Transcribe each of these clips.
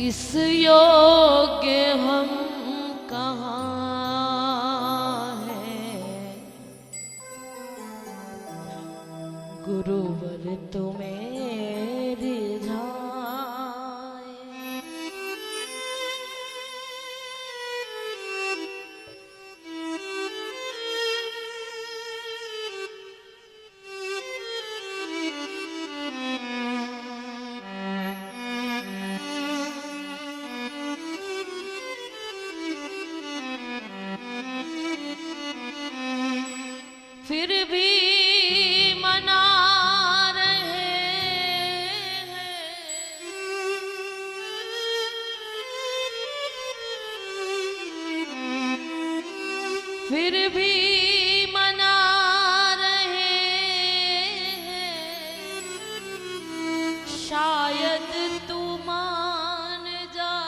इस योग्य हम कहाँ हैं, गुरुवर तुम्हें रिझाए। फिर भी मना रहे हैं, फिर भी मना रहे हैं, शायद तू मान जाए।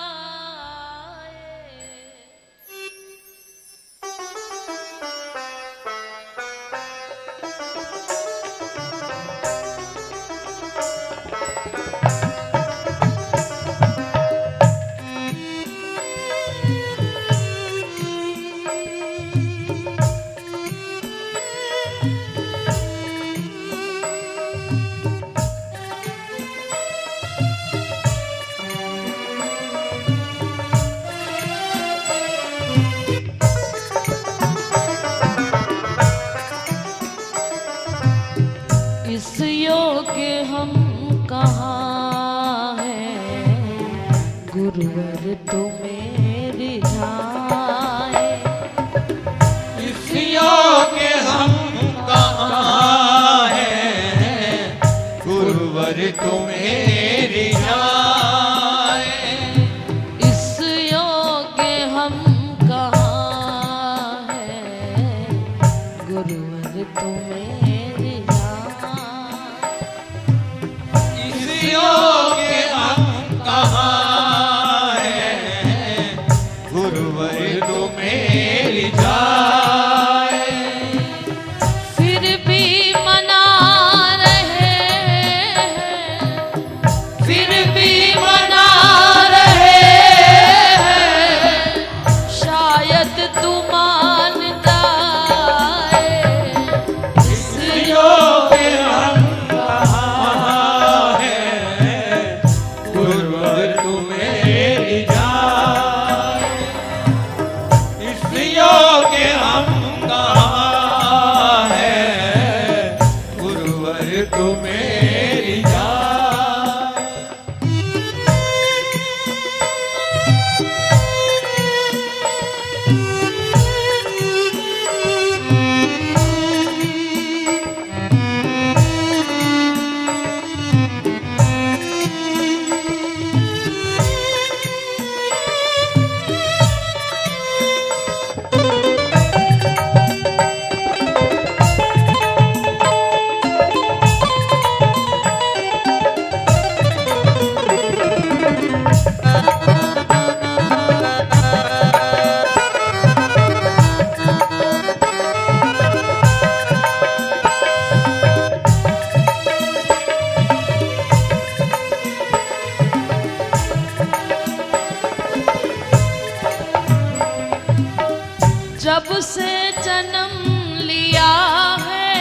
इस योग्य हम कहाँ हैं, गुरुवर तुम्हें रिझाए। इस योग्य हम कहाँ हैं, गुरुवर तुम्हें रिझाए। इस योग्य हम कहाँ हैं, गुरुवर तुम्हें योग्य हम कहाँ हैं, गुरुवर तुम्हें रिझाए। फिर भी मना रहे हैं, फिर भी मना रहे हैं, शायद तू मान जाए। इस योग्य हम कहाँ हैं, गुरुवर तुम्हें रिझाए। इस योग्य हम कहाँ हैं, गुरुवर तुम्हें रिझाए। जब से जन्म लिया है,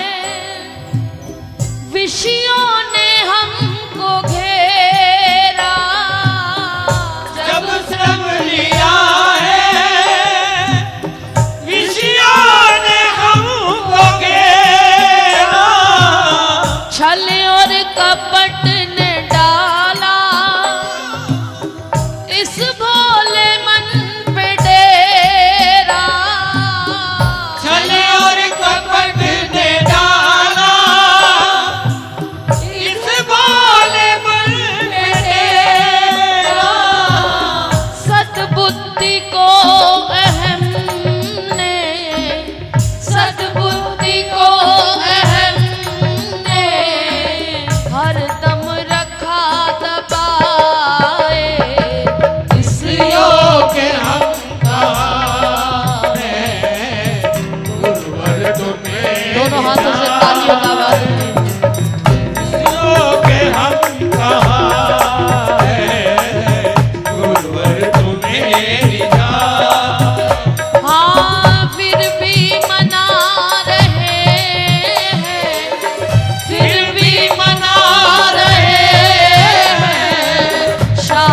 विषयों ने हमको घेरा। जब जन्म लिया है, विषयों ने हमको घेरा। छल और कपट ने डाला इस भोले मन पे डेरा। छल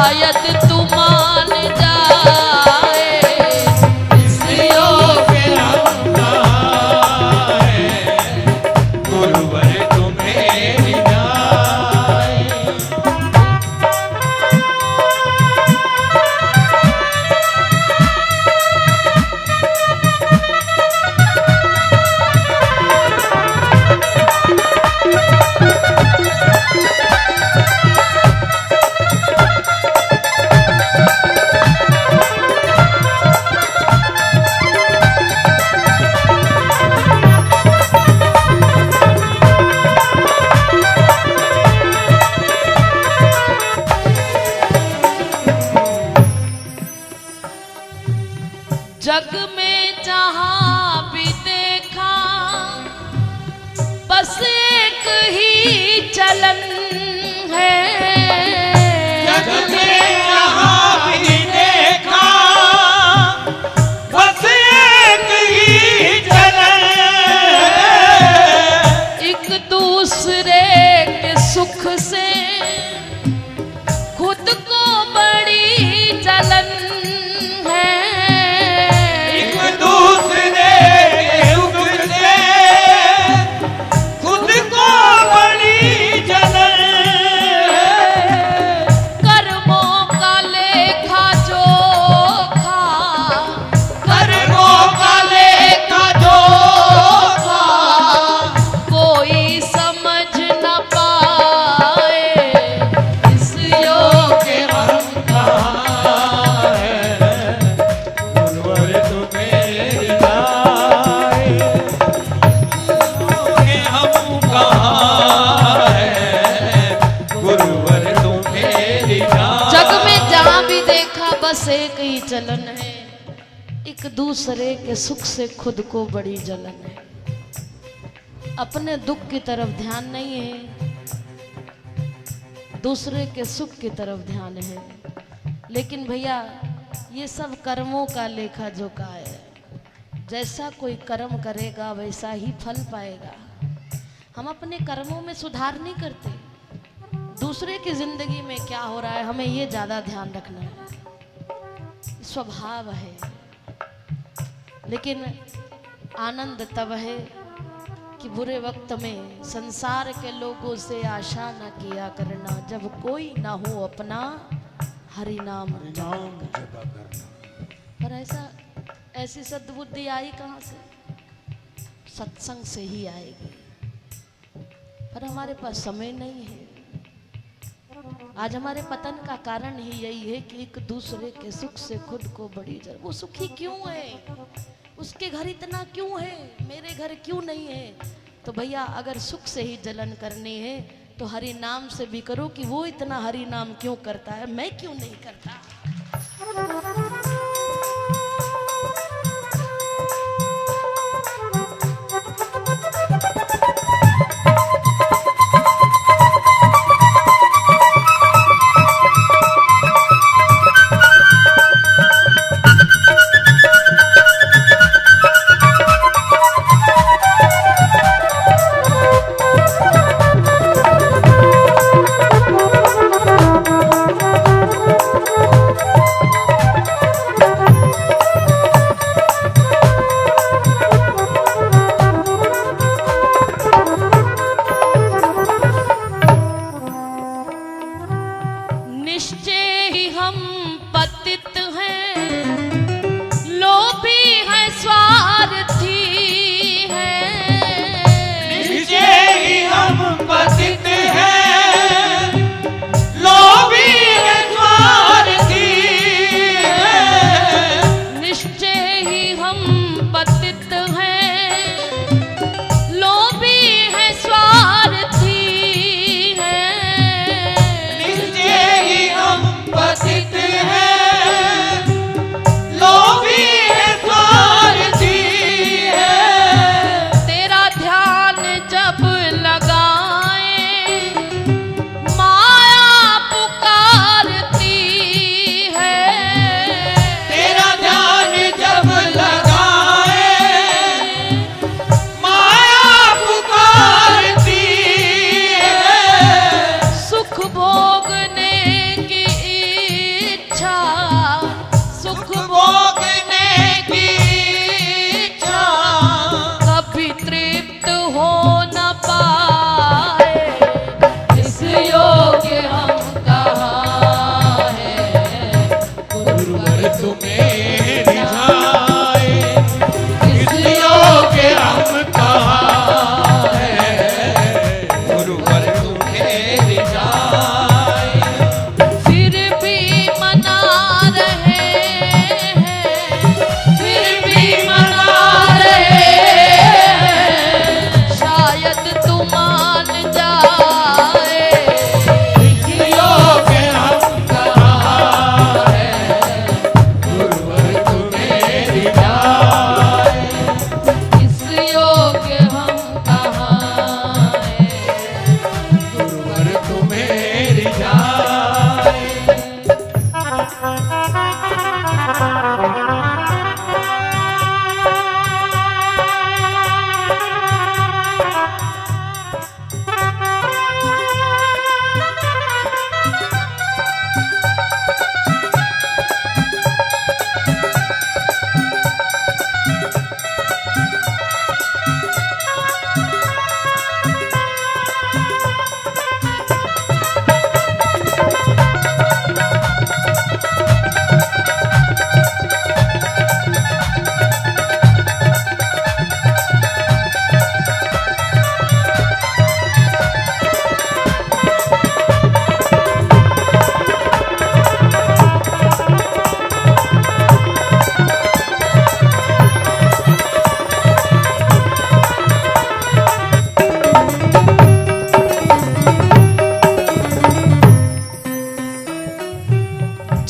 शायद तू मान जाए इस योग के हम कहाँ हैं, गुरुवर तुम्हें जाए। जग में जहां भी देखा बस एक ही चलन है। जग में जहाँ भी देखा बस एक ही चलन है। एक दूसरे के सुख से खुद को बड़ी जलन है। एक दूसरे के सुख से खुद को बड़ी जलन है। कर्मों का लेखा जोखा कर्मों का लेखा जोखा कोई समझ न पाए इस योग के हम कहाँ हैं, गुरुवर तुम्हें जाए। के हम कहाँ हैं, गुरुवर तुम्हें जाए। जग में जहां भी देखा बस एक ही चलन है। एक दूसरे के सुख से खुद को बड़ी जलन है। अपने दुख की तरफ ध्यान नहीं है, दूसरे के सुख की तरफ ध्यान है। लेकिन भैया ये सब कर्मों का लेखा जोखा है। जैसा कोई कर्म करेगा वैसा ही फल पाएगा। हम अपने कर्मों में सुधार नहीं करते, दूसरे की जिंदगी में क्या हो रहा है हमें ये ज्यादा ध्यान रखना है। स्वभाव है। लेकिन आनंद तब है कि बुरे वक्त में संसार के लोगों से आशा न किया करना, जब कोई ना हो अपना हरि नाम जपा करना। पर ऐसी सद्बुद्धि आई कहाँ से? सत्संग से ही आएगी। पर हमारे पास समय नहीं है। आज हमारे पतन का कारण ही यही है कि एक दूसरे के सुख से खुद को बड़ी जल। वो सुखी क्यों है, उसके घर इतना क्यों है, मेरे घर क्यों नहीं है? तो भैया अगर सुख से ही जलन करनी है तो हरि नाम से भी करो कि वो इतना हरि नाम क्यों करता है, मैं क्यों नहीं करता। निश्चय ही हम पतित हैं, लोभी हैं, स्वार्थी हैं। निश्चय ही हम पतित हैं, लोभी हैं, स्वार्थी हैं। निश्चय ही हम पतित हैं, लोभी हैं, स्वार्थी हैं। निश्चय ही हम पतित हैं,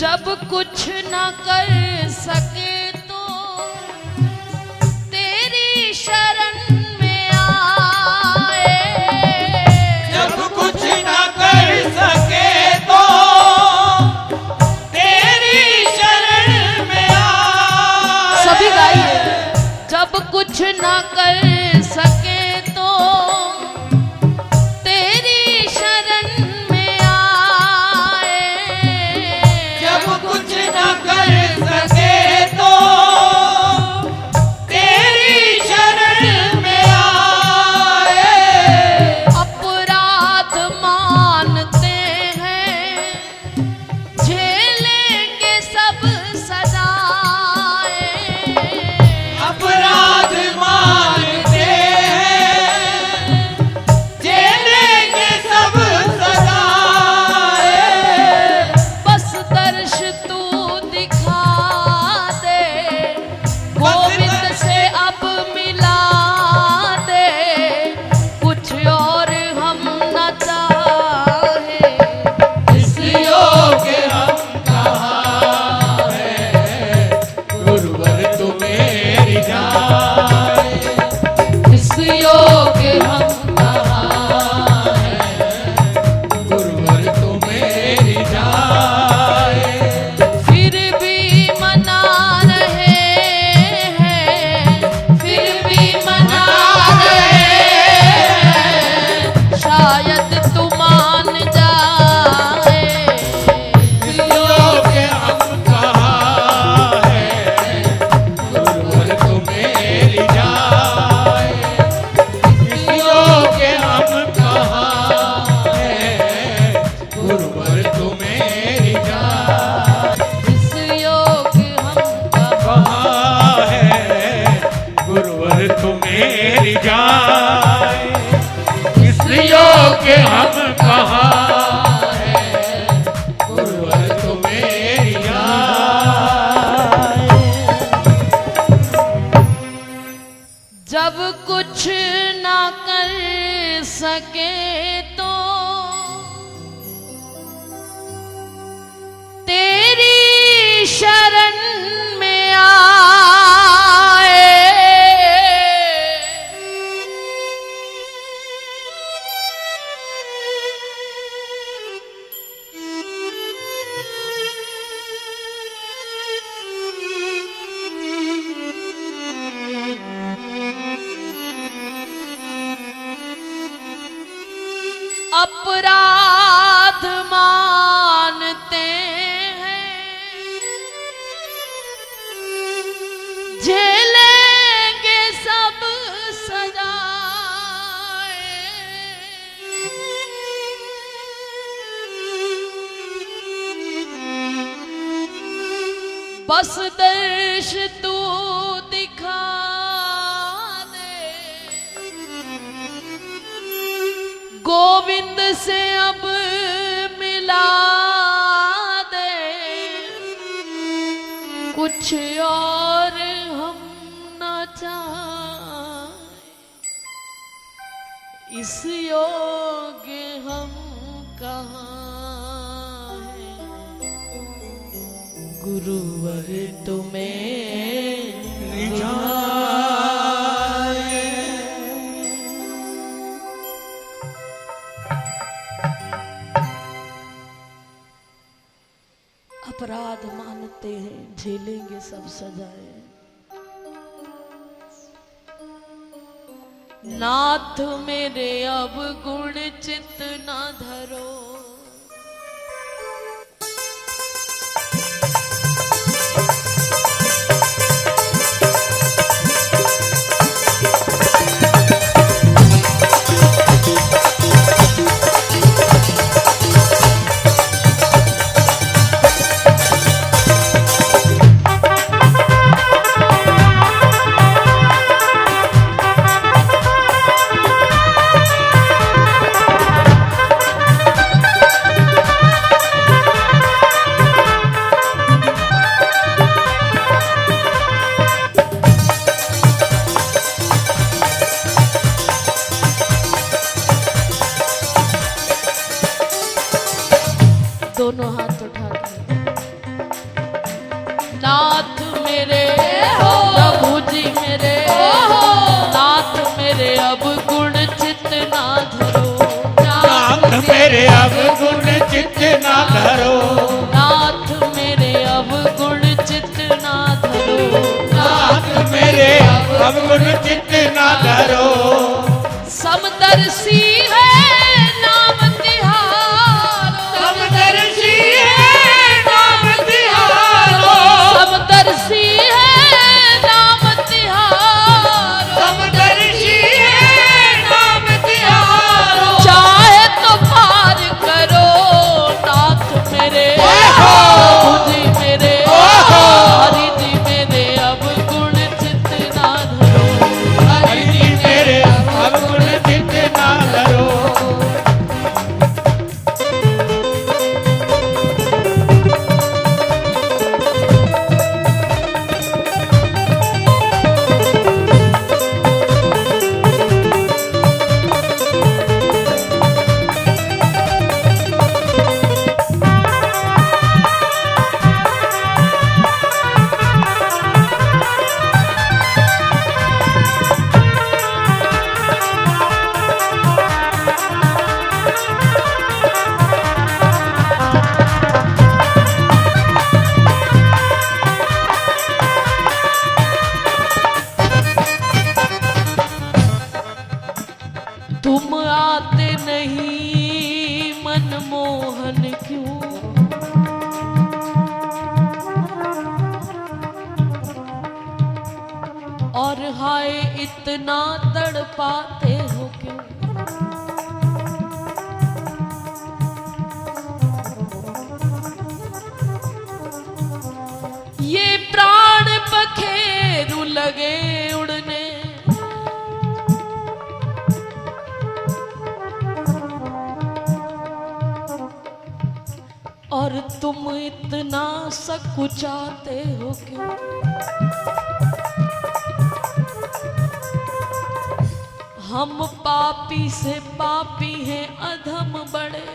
जब कुछ ना कर सके तो तेरी शरण में आए। जब कुछ ना कर सके तो तेरी शरण में आए। सभी गाइए। जब कुछ ना कर सके तो तेरी शरण में आए। जब कुछ ना कर सके तो तेरी शरण में आए। अपराध मानते हैं झेलेंगे सब सजाएं। अपराध मानते हैं झेलेंगे सब सजाएं। बस दर्श तू दिखा दे, गोविंद से अब मिला दे, कुछ और हम न चाहे। इस योग हम कहाँ है, गुरुवर तू मेरी जाए। इस योग हम कहाँ है, गुरुवर तू मेरी जाए। फिर भी मना रहे हैं, फिर भी मना रहे हैं, शायद तू मान जाए। इस योग हम कहाँ है, गुरुवर तू मेरी जाए। इस योग हम कहाँ है, गुरुवर तू मेरी जाए। इस योग हम कहाँ है, गुरुवर तू मेरी जाए। इस योग हम कहाँ है, गुरुवर तू मेरी जाए। जब कुछ ना कर सके तो तेरी शरण में आए। अपराध मानते हैं झेलेंगे सब सजाएं। बस दर्श तू दिखा दे, गोविंद से अब मिला दे, कुछ और हम न चाहें। इस योग हम कहाँ हैं, गुरुवर तुम्हें जाए। अपराध मानते हैं झेलेंगे सब सजाए। नाथ मेरे अब गुण चित न धरो, मेरे अवगुण चित्त ना धरो, नाथ मेरे अवगुण चित्त ना धरो, नाथ मेरे अवगुण चित्त ना धरो। समदर्शी है नाम तिहारो, समदर्शी है नाम तिहारो, समदर्शी है नाम तिहारो, समदर्शी है नाम तिहारो। चाहे तो पार करो नाथ मेरे, प्रभु जी मेरे, हरि जी मेरे अवगुण चित्त ना धरो, हरि जी मेरे अवगुण चित्त ना धरो। तुम आते नहीं मनमोहन क्यों, और हाय इतना तड़पाते हो क्यों। ये प्राण पखेरु लगे उड़ने, और तुम इतना सकुचाते हो क्यों। हम पापी से पापी हैं अधम बड़े,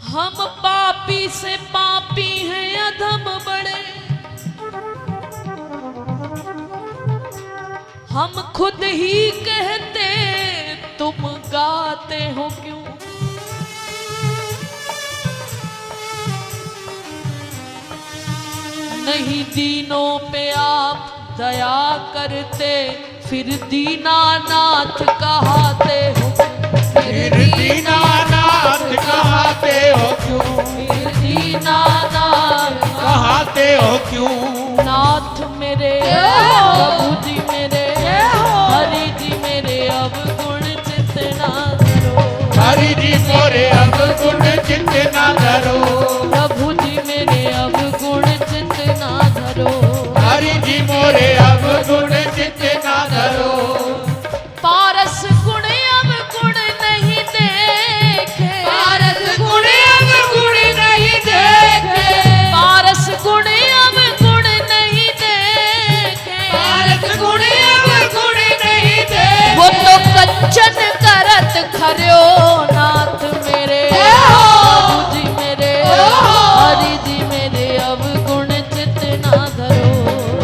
हम पापी से पापी हैं अधम बड़े, हम खुद ही कहते तुम गाते हो क्यों। नहीं दीनों पे आप दया करते, फिर दीनानाथ कहाते हो, फिर दीनानाथ कहाते हो क्यों, फिर दीनानाथ कहाते हो क्यों। नाथ मेरे, प्रभु जी मेरे, हरि जी मेरे अवगुण चित्त ना धरो, हरि जी मोरे अवगुण चित्त ना धरो, प्रभु जी मेरे अवगुण चित्त ना धरो। हरि जी मोरे अवगुण चित्त ना धरो। पारस गुण अवगुण नहीं देखे, पारस गुण अवगुण नहीं देखे, पारस गुण अवगुण नहीं देखे, पारस गुण अवगुण नहीं देखे। वो तो कंचन करत खर्यो नाथ मेरे, प्रभु जी मेरे, हरि जी मेरे अवगुण चित्त ना धरो,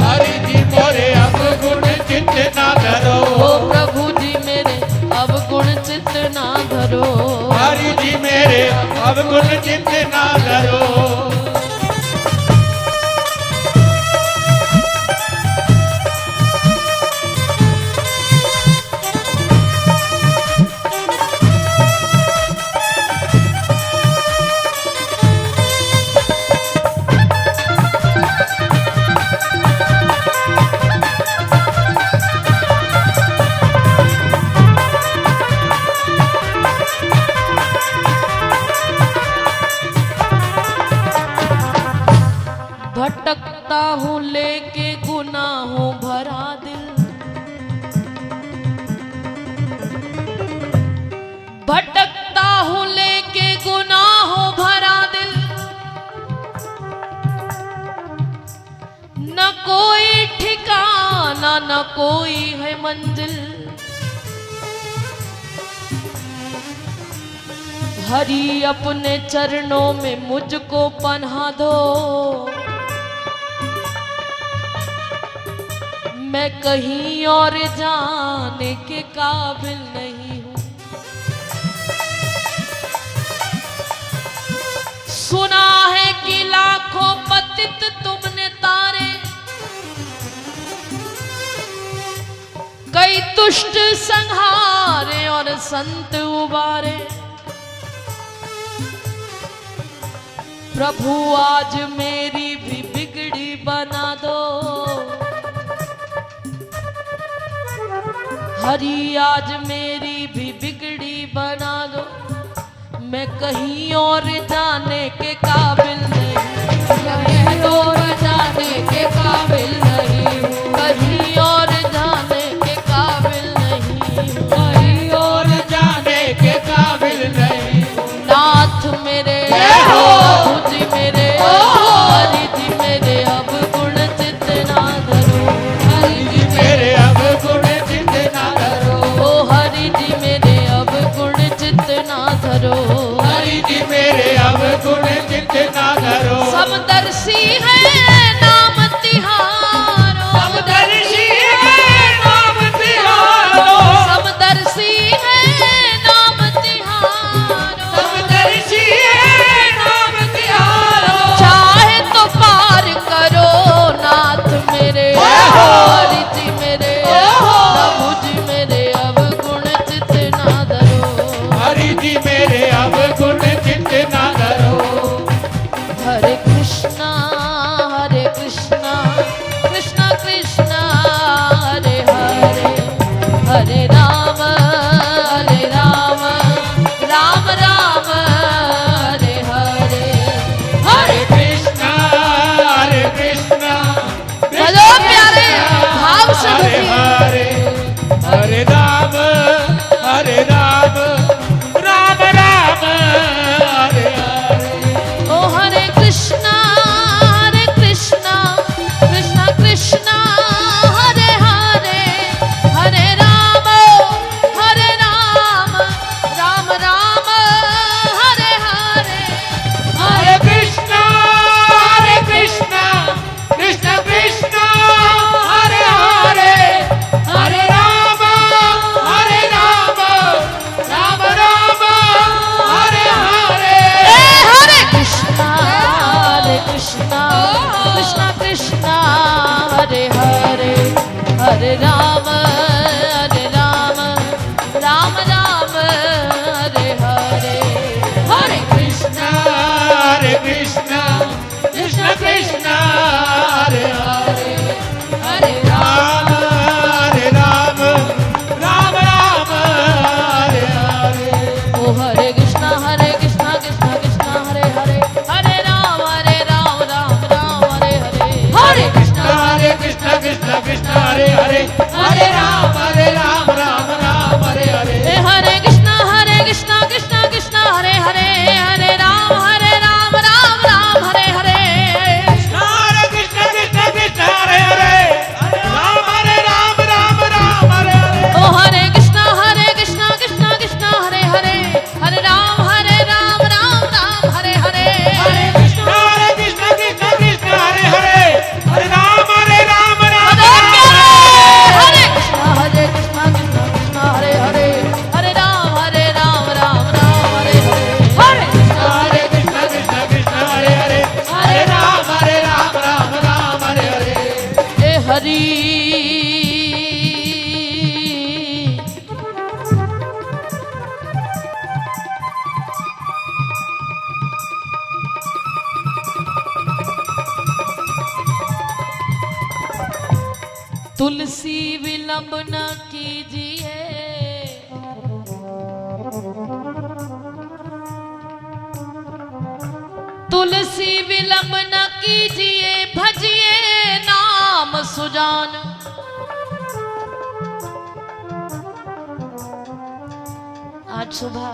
हरि जी मोरे अवगुण चित्त ना धरो, ओ प्रभु जी मेरे अवगुण चित्त ना धरो। हरि जी मेरे अवगुण चित्त ना धरो। भटकता हूँ लेके गुनाहों भरा दिल, भटकता हूँ लेके गुनाहों भरा दिल, न कोई ठिकाना न कोई है मंजिल। हरि अपने चरणों में मुझको पन्हा दो, मैं कहीं और जाने के काबिल नहीं हूं। सुना है कि लाखों पतित तुमने तारे, कई दुष्ट संहारे और संत उबारे। प्रभु आज मेरी भी बिगड़ी बना दो, हरि आज मेरी भी बिगड़ी बना दो। मैं कहीं और जाने के काबिल नहीं, कहीं और जाने के काबिल नहीं, कहीं और जाने के काबिल नहीं, कहीं और जाने के काबिल नहीं। नाथ मेरे प्रभु जी मेरे हरि जी मेरे अब गुण चित ना धरो, हरि जी मेरे अब गुण चित ना धरो, ओ हरि जी मेरे अब गुण चित ना धरो, हरि जी मेरे अब गुण चित ना धरो। समदर्शी है नाम तिहारो, समदर्शी है नाम तिहारो, समदर्शी है नाम तिहारो, समदर्शी है नाम तिहारो। चाहे तो पार करो नाथ मेरे हरि जी मेरे प्रभु जी मेरे अब गुण चित ना धरो, हरि जी मेरे अब गुण चित ना धरो। हरे कृष्णा कृष्णा कृष्णा हरे हरे, हरे राम राम राम हरे हरे, हरे कृष्णा बोलो प्यारे भाव से हरे दुखी। हरे, हरे राम राम राम हरे हरे। ओ हरे कृष्णा कृष्णा कृष्णा हरे हरे, हरे राम राम राम हरे हरे, हरे कृष्णा कृष्णा कृष्णा हरे हरे, हरे राम राम राम हरे हरे। हरे कृष्णा कृष्णा हरे हरे, हरे राम राम हरे हरे, हरे कृष्णा कृष्णा कृष्णा हरे हरे, हरे राम राम हरे हरे। ओ हरे कृष्णा कृष्णा हरे हरे, हरे राम राम हरे हरे, हरे कृष्णा कृष्णा कृष्णा हरे हरे, हरे राम राम हरे हरे। हरे कृष्णा कृष्णा हरे हरे, हरे राम राम हरे हरे, हरे कृष्णा कृष्णा हरे हरे, हरे राम राम हरे हरे। ओ हरे कृष्णा कृष्णा हरे हरे, हरे राम राम हरे हरे, हरे कृष्णा कृष्णा हरे हरे, हरे राम हरे कृष्णा हरे हरे, हरे राम राम हरे हरे, हरे हरे कृष्णा कृष्णा हरे हरे, हरे राम राम हरे हरे। ए हरि तुलसी विलंब न कीजिए, तुलसी विलंब न कीजिए, भजिए नाम सुजान। आज सुबह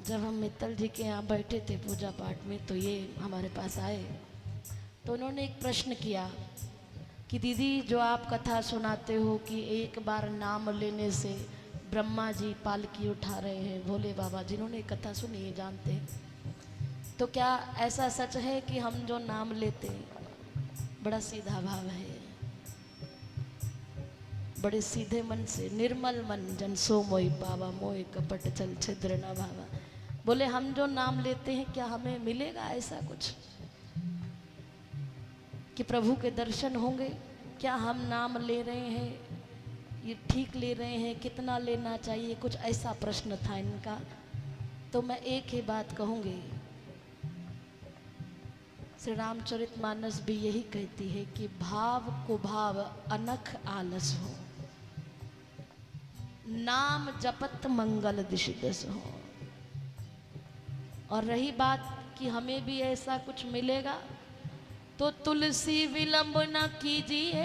जब हम मित्तल जी के यहाँ बैठे थे पूजा पाठ में, तो ये हमारे पास आए, तो उन्होंने एक प्रश्न किया कि दीदी जो आप कथा सुनाते हो कि एक बार नाम लेने से ब्रह्मा जी पालकी उठा रहे हैं, भोले बाबा, जिन्होंने कथा सुनी है जानते हैं, तो क्या ऐसा सच है कि हम जो नाम लेते हैं बड़ा सीधा भाव है, बड़े सीधे मन से, निर्मल मन जन सो मोहि पावा, मोहि कपट चल छिद्र न भावा। बोले हम जो नाम लेते हैं क्या हमें मिलेगा ऐसा कुछ कि प्रभु के दर्शन होंगे? क्या हम नाम ले रहे हैं ये ठीक ले रहे हैं, कितना लेना चाहिए, कुछ ऐसा प्रश्न था इनका। तो मैं एक ही बात कहूँगी, श्री रामचरितमानस भी यही कहती है कि भाव को भाव अनख आलस हो, नाम जपत मंगल दिश दस हो। और रही बात कि हमें भी ऐसा कुछ मिलेगा, तो तुलसी विलंब न कीजिए,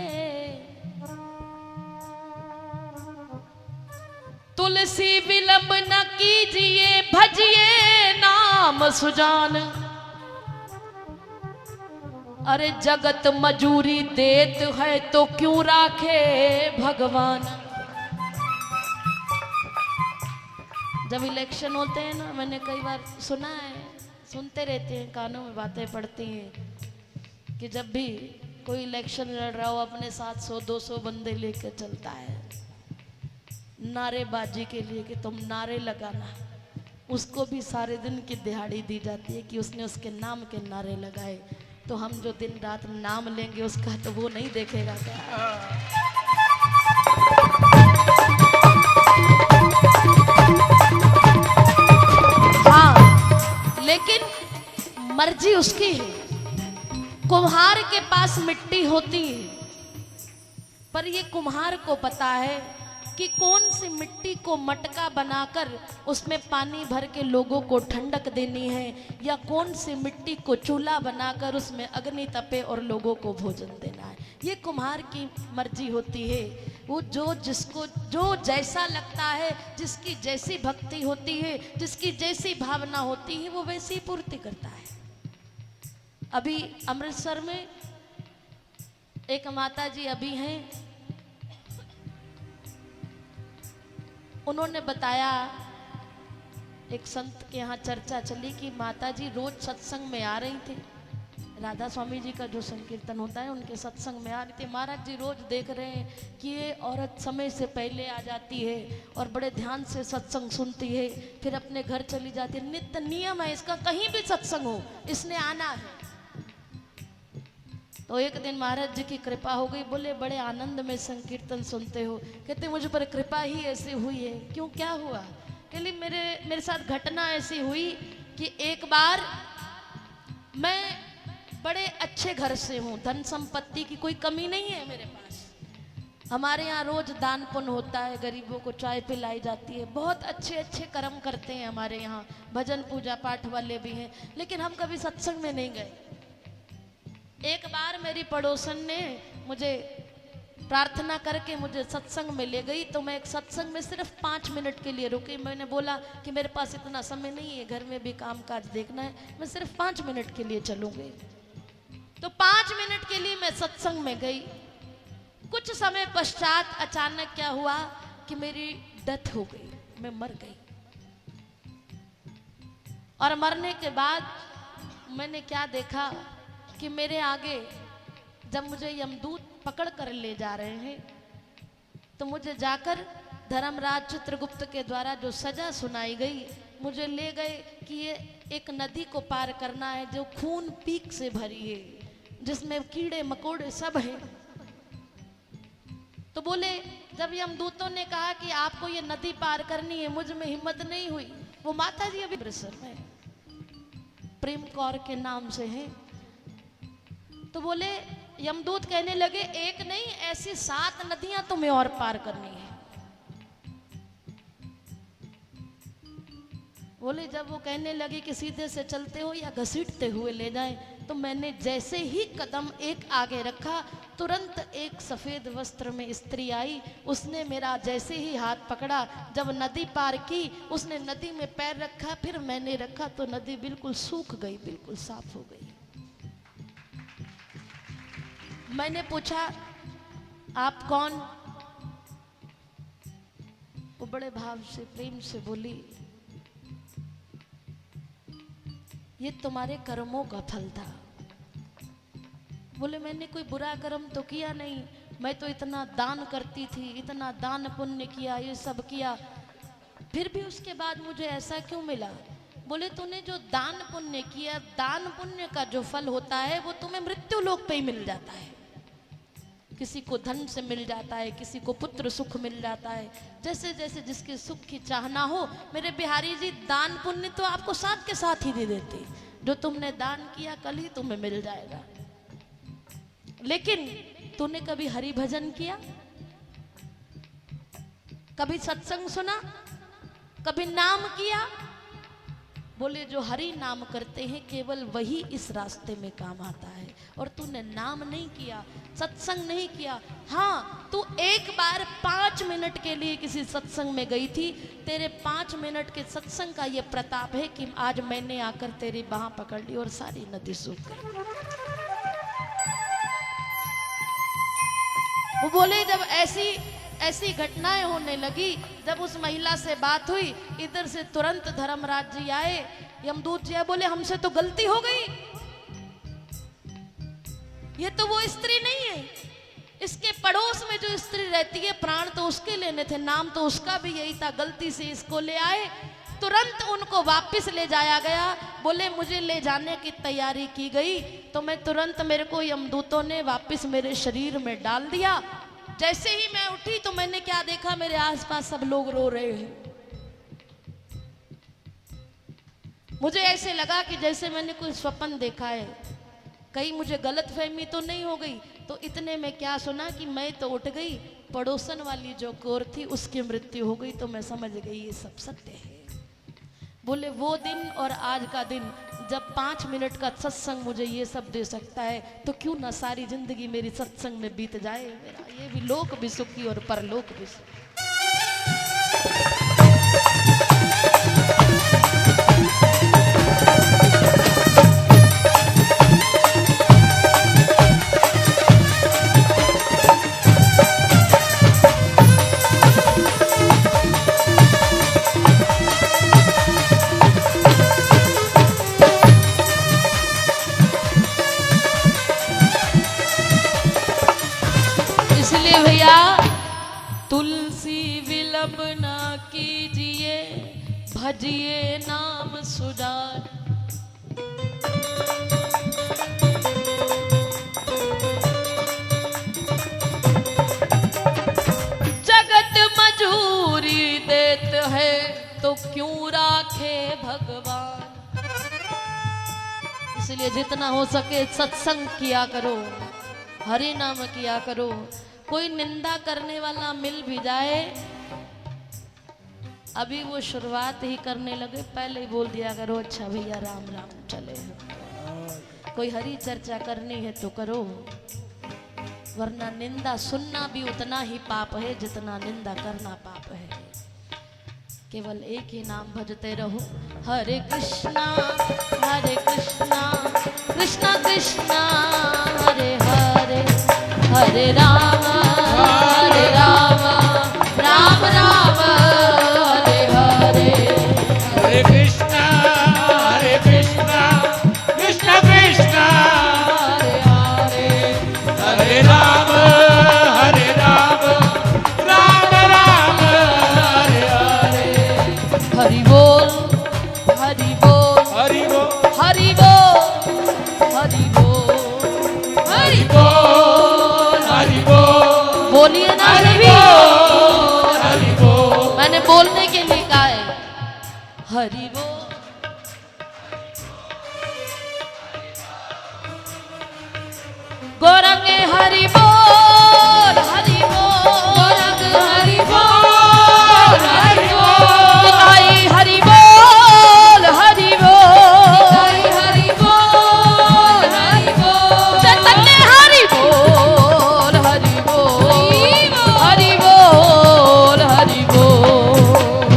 तुलसी विलंब न कीजिए, भजिए नाम सुजान। अरे जगत मजूरी देत है तो क्यों राखे भगवान। जब इलेक्शन होते हैं ना, मैंने कई बार सुना है, सुनते रहते हैं, कानों में बातें पड़ती हैं कि जब भी कोई इलेक्शन लड़ रहा हो अपने साथ 100-200 बंदे लेकर चलता है नारेबाजी के लिए कि तुम नारे लगाना। उसको भी सारे दिन की दिहाड़ी दी जाती है कि उसने उसके नाम के नारे लगाए। तो हम जो दिन रात नाम लेंगे उसका तो वो नहीं देखेगा क्या? हाँ, लेकिन मर्जी उसकी है। कुम्हार के पास मिट्टी होती है, पर ये कुम्हार को पता है कि कौन सी मिट्टी को मटका बनाकर उसमें पानी भर के लोगों को ठंडक देनी है, या कौन सी मिट्टी को चूल्हा बनाकर उसमें अग्नि तपे और लोगों को भोजन देना है। ये कुम्हार की मर्जी होती है। वो जो जिसको जो जैसा लगता है, जिसकी जैसी भक्ति होती है, जिसकी जैसी भावना होती है, वो वैसी पूर्ति करता है। अभी अमृतसर में एक माता जी अभी हैं, उन्होंने बताया, एक संत के यहाँ चर्चा चली कि माता जी रोज सत्संग में आ रही थी, राधा स्वामी जी का जो संकीर्तन होता है उनके सत्संग में आ रही थी। महाराज जी रोज देख रहे हैं कि ये औरत समय से पहले आ जाती है और बड़े ध्यान से सत्संग सुनती है, फिर अपने घर चली जाती है। नित्य नियम है इसका, कहीं भी सत्संग हो इसने आना है। तो एक दिन महाराज जी की कृपा हो गई, बोले बड़े आनंद में संकीर्तन सुनते हो। कहते मुझ पर कृपा ही ऐसी हुई है। क्यों, क्या हुआ? कहली मेरे साथ घटना ऐसी हुई कि एक बार मैं बड़े अच्छे घर से हूँ, धन संपत्ति की कोई कमी नहीं है मेरे पास। हमारे यहाँ रोज दान पुण्य होता है, गरीबों को चाय पिलाई जाती है, बहुत अच्छे अच्छे कर्म करते हैं हमारे यहाँ, भजन पूजा पाठ वाले भी हैं, लेकिन हम कभी सत्संग में नहीं गए। एक बार मेरी पड़ोसन ने मुझे प्रार्थना करके मुझे सत्संग में ले गई, तो मैं एक सत्संग में सिर्फ 5 मिनट के लिए रुकी। मैंने बोला कि मेरे पास इतना समय नहीं है, घर में भी काम काज देखना है, मैं सिर्फ 5 मिनट के लिए चलूंगी। तो 5 मिनट के लिए मैं सत्संग में गई। कुछ समय पश्चात अचानक क्या हुआ कि मेरी डेथ हो गई, मैं मर गई। और मरने के बाद मैंने क्या देखा कि मेरे आगे जब मुझे यमदूत पकड़ कर ले जा रहे हैं, तो मुझे जाकर धर्मराज चित्रगुप्त के द्वारा जो सजा सुनाई गई, मुझे ले गए कि ये एक नदी को पार करना है जो खून पीक से भरी है, जिसमें कीड़े मकोड़े सब हैं। तो बोले, जब यमदूतों ने कहा कि आपको ये नदी पार करनी है, मुझ में हिम्मत नहीं हुई। वो माता जी अभी अमृतसर में प्रेम कौर के नाम से हैं। तो बोले, यमदूत कहने लगे, एक नहीं ऐसी 7 नदियां तुम्हें और पार करनी है। बोले, जब वो कहने लगे कि सीधे से चलते हो या घसीटते हुए ले जाएं, तो मैंने जैसे ही कदम एक आगे रखा, तुरंत एक सफेद वस्त्र में स्त्री आई। उसने मेरा जैसे ही हाथ पकड़ा, जब नदी पार की, उसने नदी में पैर रखा, फिर मैंने रखा, तो नदी बिल्कुल सूख गई, बिल्कुल साफ हो गई। मैंने पूछा, आप कौन? वो बड़े भाव से प्रेम से बोली, ये तुम्हारे कर्मों का फल था। बोले, मैंने कोई बुरा कर्म तो किया नहीं। मैं तो इतना दान करती थी, इतना दान पुण्य किया, ये सब किया, फिर भी उसके बाद मुझे ऐसा क्यों मिला? बोले तूने जो दान पुण्य किया, दान पुण्य का जो फल होता है वो तुम्हें मृत्यु लोक पे ही मिल जाता है। किसी को धन से मिल जाता है, किसी को पुत्र सुख मिल जाता है, जैसे जैसे जिसके सुख की चाहना हो। मेरे बिहारी जी, दान पुण्य तो आपको साथ के साथ ही दे देते, जो तुमने दान किया कल ही तुम्हें मिल जाएगा। लेकिन तूने कभी हरि भजन किया, कभी सत्संग सुना, कभी नाम किया? बोले जो हरि नाम करते हैं केवल वही इस रास्ते में काम आता है। और तूने नाम नहीं किया, सत्संग नहीं किया। हाँ, तू एक बार 5 मिनट के लिए किसी सत्संग में गई थी, तेरे 5 मिनट के सत्संग का ये प्रताप है कि आज मैंने आकर तेरी बाह पकड़ ली और सारी नदी सूख गई। वो बोले जब ऐसी घटनाएं होने लगी, जब उस महिला से बात हुई, इधर से तुरंत धर्मराज जी आए, यमदूत जी आए, बोले हमसे तो गलती हो गई, ये तो वो स्त्री नहीं है, इसके पड़ोस में जो स्त्री रहती है प्राण तो उसके लेने थे, नाम तो उसका भी यही था, गलती से इसको ले आए। तुरंत उनको वापस ले जाया गया। बोले मुझे ले जाने की तैयारी की गई तो मैं तुरंत, मेरे को यमदूतों ने वापस मेरे शरीर में डाल दिया। जैसे ही मैं उठी तो मैंने क्या देखा, मेरे आसपास सब लोग रो रहे हैं। मुझे ऐसे लगा कि जैसे मैंने कोई स्वप्न देखा है, कहीं मुझे गलतफहमी तो नहीं हो गई। तो इतने में क्या सुना कि मैं तो उठ गई, पड़ोसन वाली जो कौर थी उसकी मृत्यु हो गई। तो मैं समझ गई ये सब सत्य है। बोले वो दिन और आज का दिन, जब 5 मिनट का सत्संग मुझे ये सब दे सकता है, तो क्यों ना सारी जिंदगी मेरी सत्संग में बीत जाए। मेरा ये भी लोक भी सुखी और परलोक भी सुखी। इसलिए भैया तुलसी विलंब ना कीजिए, भजिए नाम सुजान। जगत मजूरी देते है तो क्यों राखे भगवान। इसलिए जितना हो सके सत्संग किया करो, हरि नाम किया करो। कोई निंदा करने वाला मिल भी जाए, अभी वो शुरुआत ही करने लगे, पहले ही बोल दिया करो अच्छा भैया राम राम चले। कोई हरी चर्चा करनी है तो करो, वरना निंदा सुनना भी उतना ही पाप है जितना निंदा करना पाप है। केवल एक ही नाम भजते रहो, हरे कृष्णा कृष्णा कृष्णा हरे हरे, हरे राम राम राम हरे हरे। हरे कृष्णा कृष्णा कृष्णा हरे हरे, हरे राम राम राम हरे हरे। हरि बोल हरि बोल हरि बोल हरि बोल हरि बोल हरि बोल हरि बोल। बोलिए ना सभी, हरि बोल। मैंने बोलने के लिए कहा है। हरि बोल। गौरंग हरि बोल हरि बोल, गौरंग हरि बोल हरि बोल, आई हरि बोल हरि बोल, आई हरि बोल हरि बोल, चैतन्य हरि बोल हरि बोल, हरि बोल हरि बोल,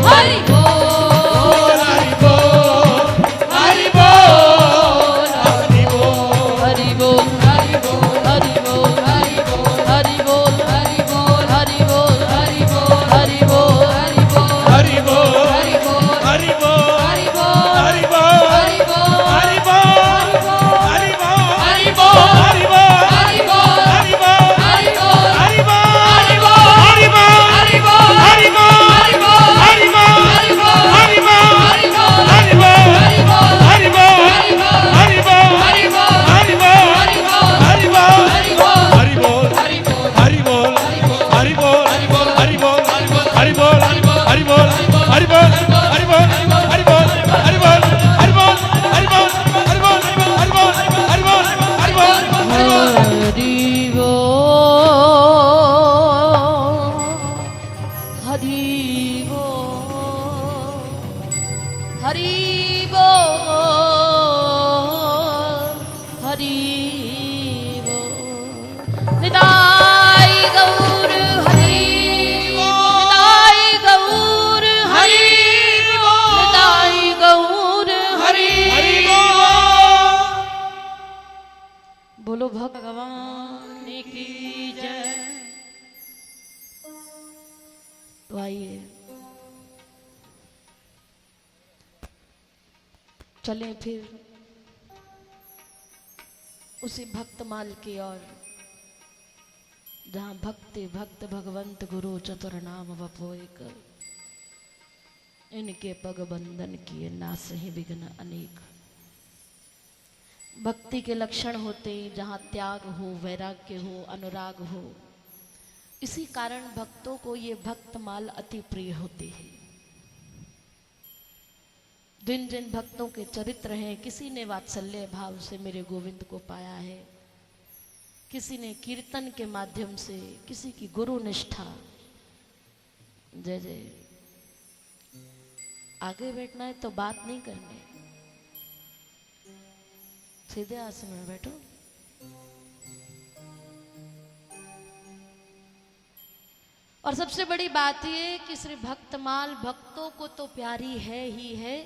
हरि बोल हरि बोल हरि बोल हरि बोल हरि बोल हरि बोल हरि बोल हरि बोल। बोल हरि बोल हरि बोल हरि बोल हरि बोल हरि बोल हरि बोल हरि बोल हरि बोल हरि बोल हरि बोल हरि बोल निताई गौर हरि निताई गौर हरि निताई गौर हरि बोलो भगवान की जय। तो आइए चलें फिर उसी भक्तमाल की ओर जहाँ भक्ति भक्त भगवंत गुरु चतुर नाम वपोय कर इनके पग बंधन किए नासहि विघ्न अनेक। भक्ति के लक्षण होते हैं जहाँ त्याग हो वैराग्य हो अनुराग हो। इसी कारण भक्तों को ये भक्तमाल अति प्रिय होती है। जिन जिन भक्तों के चरित्र हैं, किसी ने वात्सल्य भाव से मेरे गोविंद को पाया है, किसी ने कीर्तन के माध्यम से, किसी की गुरु निष्ठा। जय जय। आगे बैठना है तो बात नहीं करनी, सीधे आसन में बैठो। और सबसे बड़ी बात ये कि श्री भक्तमाल भक्तों को तो प्यारी है ही है,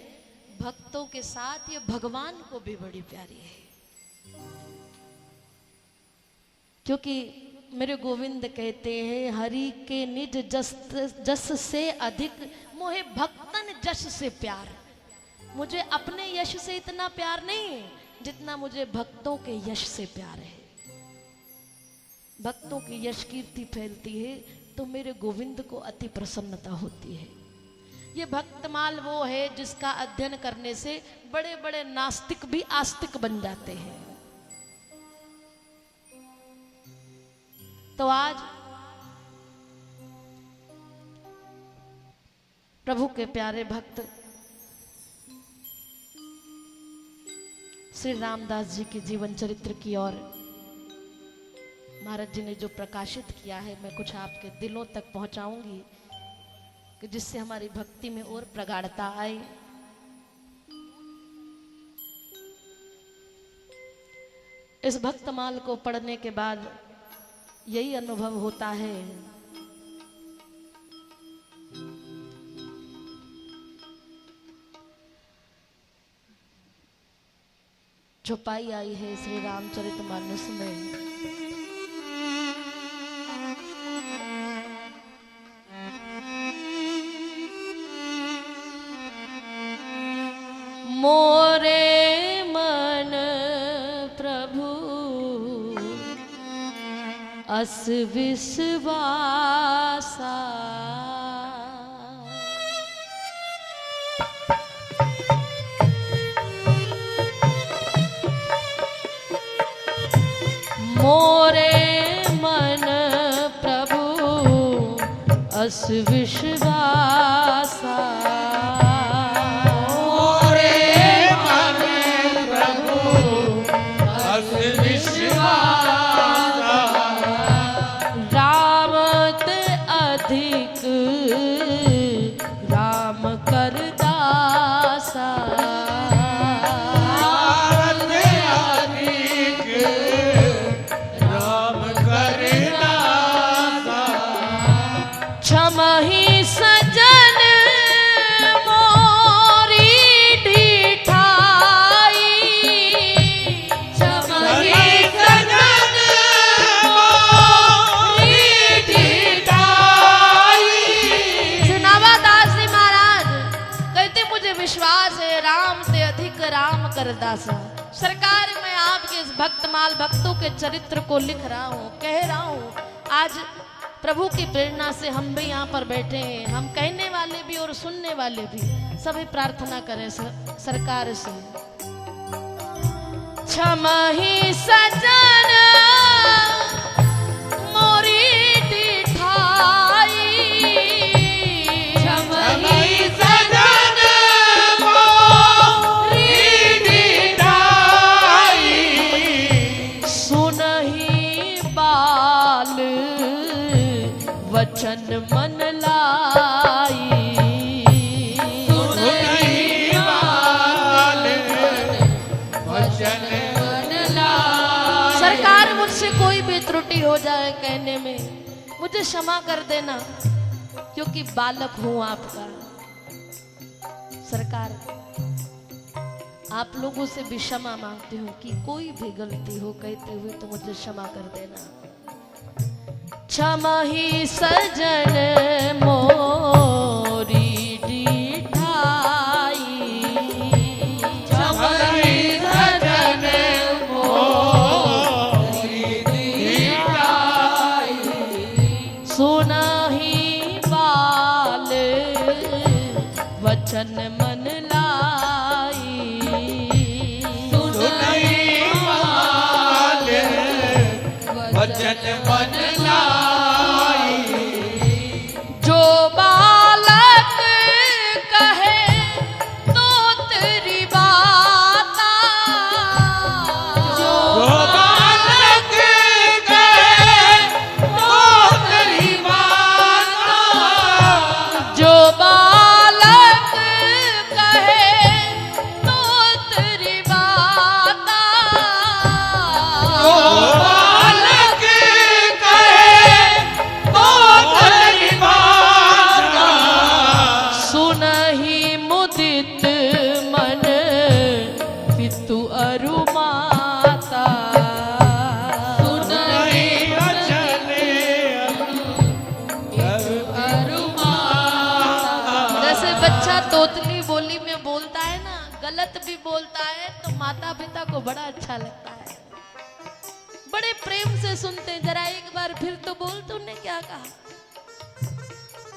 भक्तों के साथ ये भगवान को भी बड़ी प्यारी है। क्योंकि मेरे गोविंद कहते हैं हरि के निज जस से अधिक मोहे भक्तन जस से प्यार। मुझे अपने यश से इतना प्यार नहीं है जितना मुझे भक्तों के यश से प्यार है। भक्तों की यश कीर्ति फैलती है तो मेरे गोविंद को अति प्रसन्नता होती है। ये भक्तमाल वो है जिसका अध्ययन करने से बड़े बड़े नास्तिक भी आस्तिक बन जाते हैं। तो आज प्रभु के प्यारे भक्त श्री रामदास जी के जीवन चरित्र की ओर महाराज जी ने जो प्रकाशित किया है, मैं कुछ आपके दिलों तक पहुंचाऊंगी कि जिससे हमारी भक्ति में और प्रगाढ़ता आए। इस भक्तमाल को पढ़ने के बाद यही अनुभव होता है जो पाई आई है श्री रामचरितमानस में। मोरे मन प्रभु अस विश्वासा मोरे मन प्रभु अस विश्वासा राम कर दासा राम कर दासा क्षमहि सजन मोरी ढिठाई क्षमहि सजन मोरी ढिठाई। नावादास जी महाराज कहते मुझे विश्वास है राम से अधिक राम कर दासा। सरकार मैं आपके इस भक्तमाल भक्तों के चरित्र को लिख रहा हूँ, कह रहा हूँ। आज प्रभु की प्रेरणा से हम भी यहाँ पर बैठे हैं, हम कहने वाले भी और सुनने वाले भी सभी प्रार्थना करें सरकार से। क्षमहि सजन मोरी ढिठाई क्षमहि सजन हो जाए कहने में, मुझे क्षमा कर देना क्योंकि बालक हूं आपका। सरकार, आप लोगों से भी क्षमा मांगती हूँ कि कोई भी गलती हो कहते हुए तो मुझे क्षमा कर देना। क्षमा ही सजन मोरी डिठाई, क्षमा ही सजन मोरी डिठाई, सुना ही बाल वचन मन लाई, सुना ही बाल वचन मन लाई। जो बालक कहे तो तेरी बात, जो बालक कहे तो तेरी बात, जो बालक कहे तो तेरी बात, जो बालक कहे तो तेरी बात, सुनहि मुदित मन पितु अरु माता, सुनहि अरु माता। जैसे बच्चा तोतली बोली में बोलता है ना, गलत भी बोलता है तो माता पिता को बड़ा अच्छा लगता है, बड़े प्रेम से सुनते हैं। जरा एक बार फिर तो बोल, तूने क्या कहा।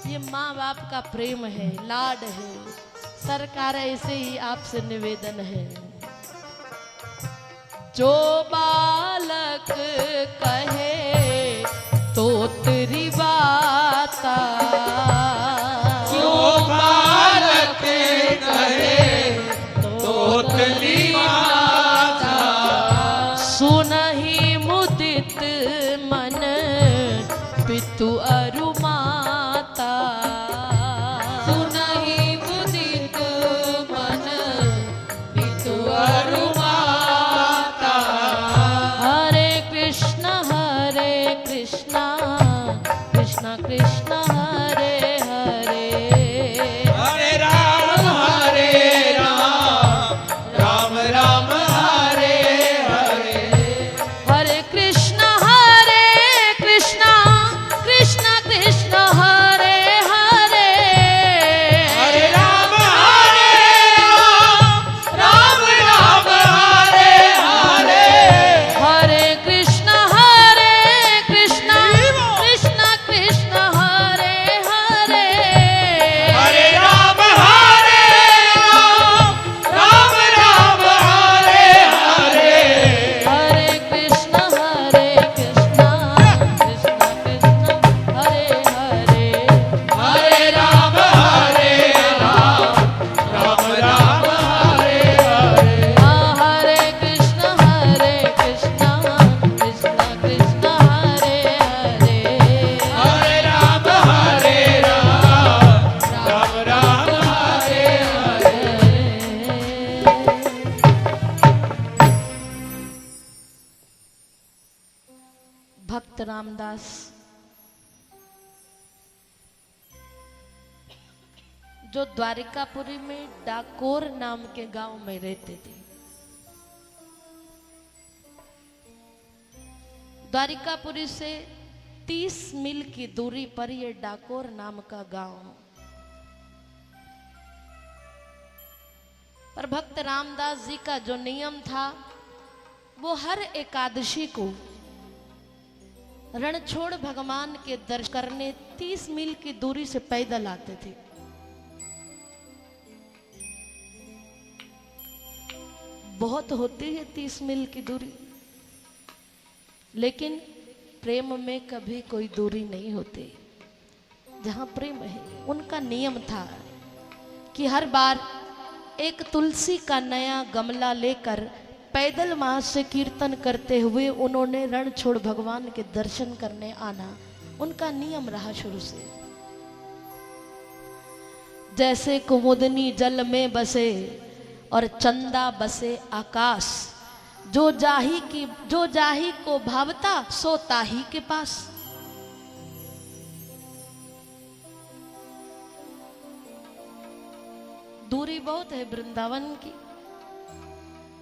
ये माँ बाप का प्रेम है, लाड है। सरकार, ऐसे ही आपसे निवेदन है, जो बालक कहे तो तेरी बाता, जो बालक कहे तो तेरी बाता, सुनहि मुदित मन पितु अरु माता, सुनहि मुदित मन पितु अरु माता। हरे कृष्ण कृष्ण कृष्ण हरे हरे, हरे राम राम राम हरे हरे, हरे कृष्ण कृष्ण कृष्ण हरे हरे, हरे राम राम राम हरे हरे, हरे कृष्ण कृष्ण कृष्ण हरे हरे, हरे राम राम राम हरे हरे, हरे कृष्ण कृष्ण कृष्ण हरे हरे, हरे राम राम राम हरे हरे, हरे कृष्ण कृष्ण कृष्ण हरे हरे, हरे राम राम हरे हरे। भक्त रामदास जो द्वारिकापुरी में डाकोर नाम के गांव में रहते थे। द्वारिकापुरी से 30 मील की दूरी पर यह डाकोर नाम का गांव। पर भक्त रामदास जी का जो नियम था, वो हर एकादशी को रणछोड़ भगवान के दर्शन करने 30 मील की दूरी से पैदल आते थे। बहुत होती है 30 मील की दूरी, लेकिन प्रेम में कभी कोई दूरी नहीं होती। जहां प्रेम है, उनका नियम था कि हर बार एक तुलसी का नया गमला लेकर पैदल वहां से कीर्तन करते हुए उन्होंने रणछोड़ भगवान के दर्शन करने आना उनका नियम रहा शुरू से। जैसे कुमुदनी जल में बसे और चंदा बसे आकाश, जो जाही को भावता सो ताही के पास। दूरी बहुत है वृंदावन की,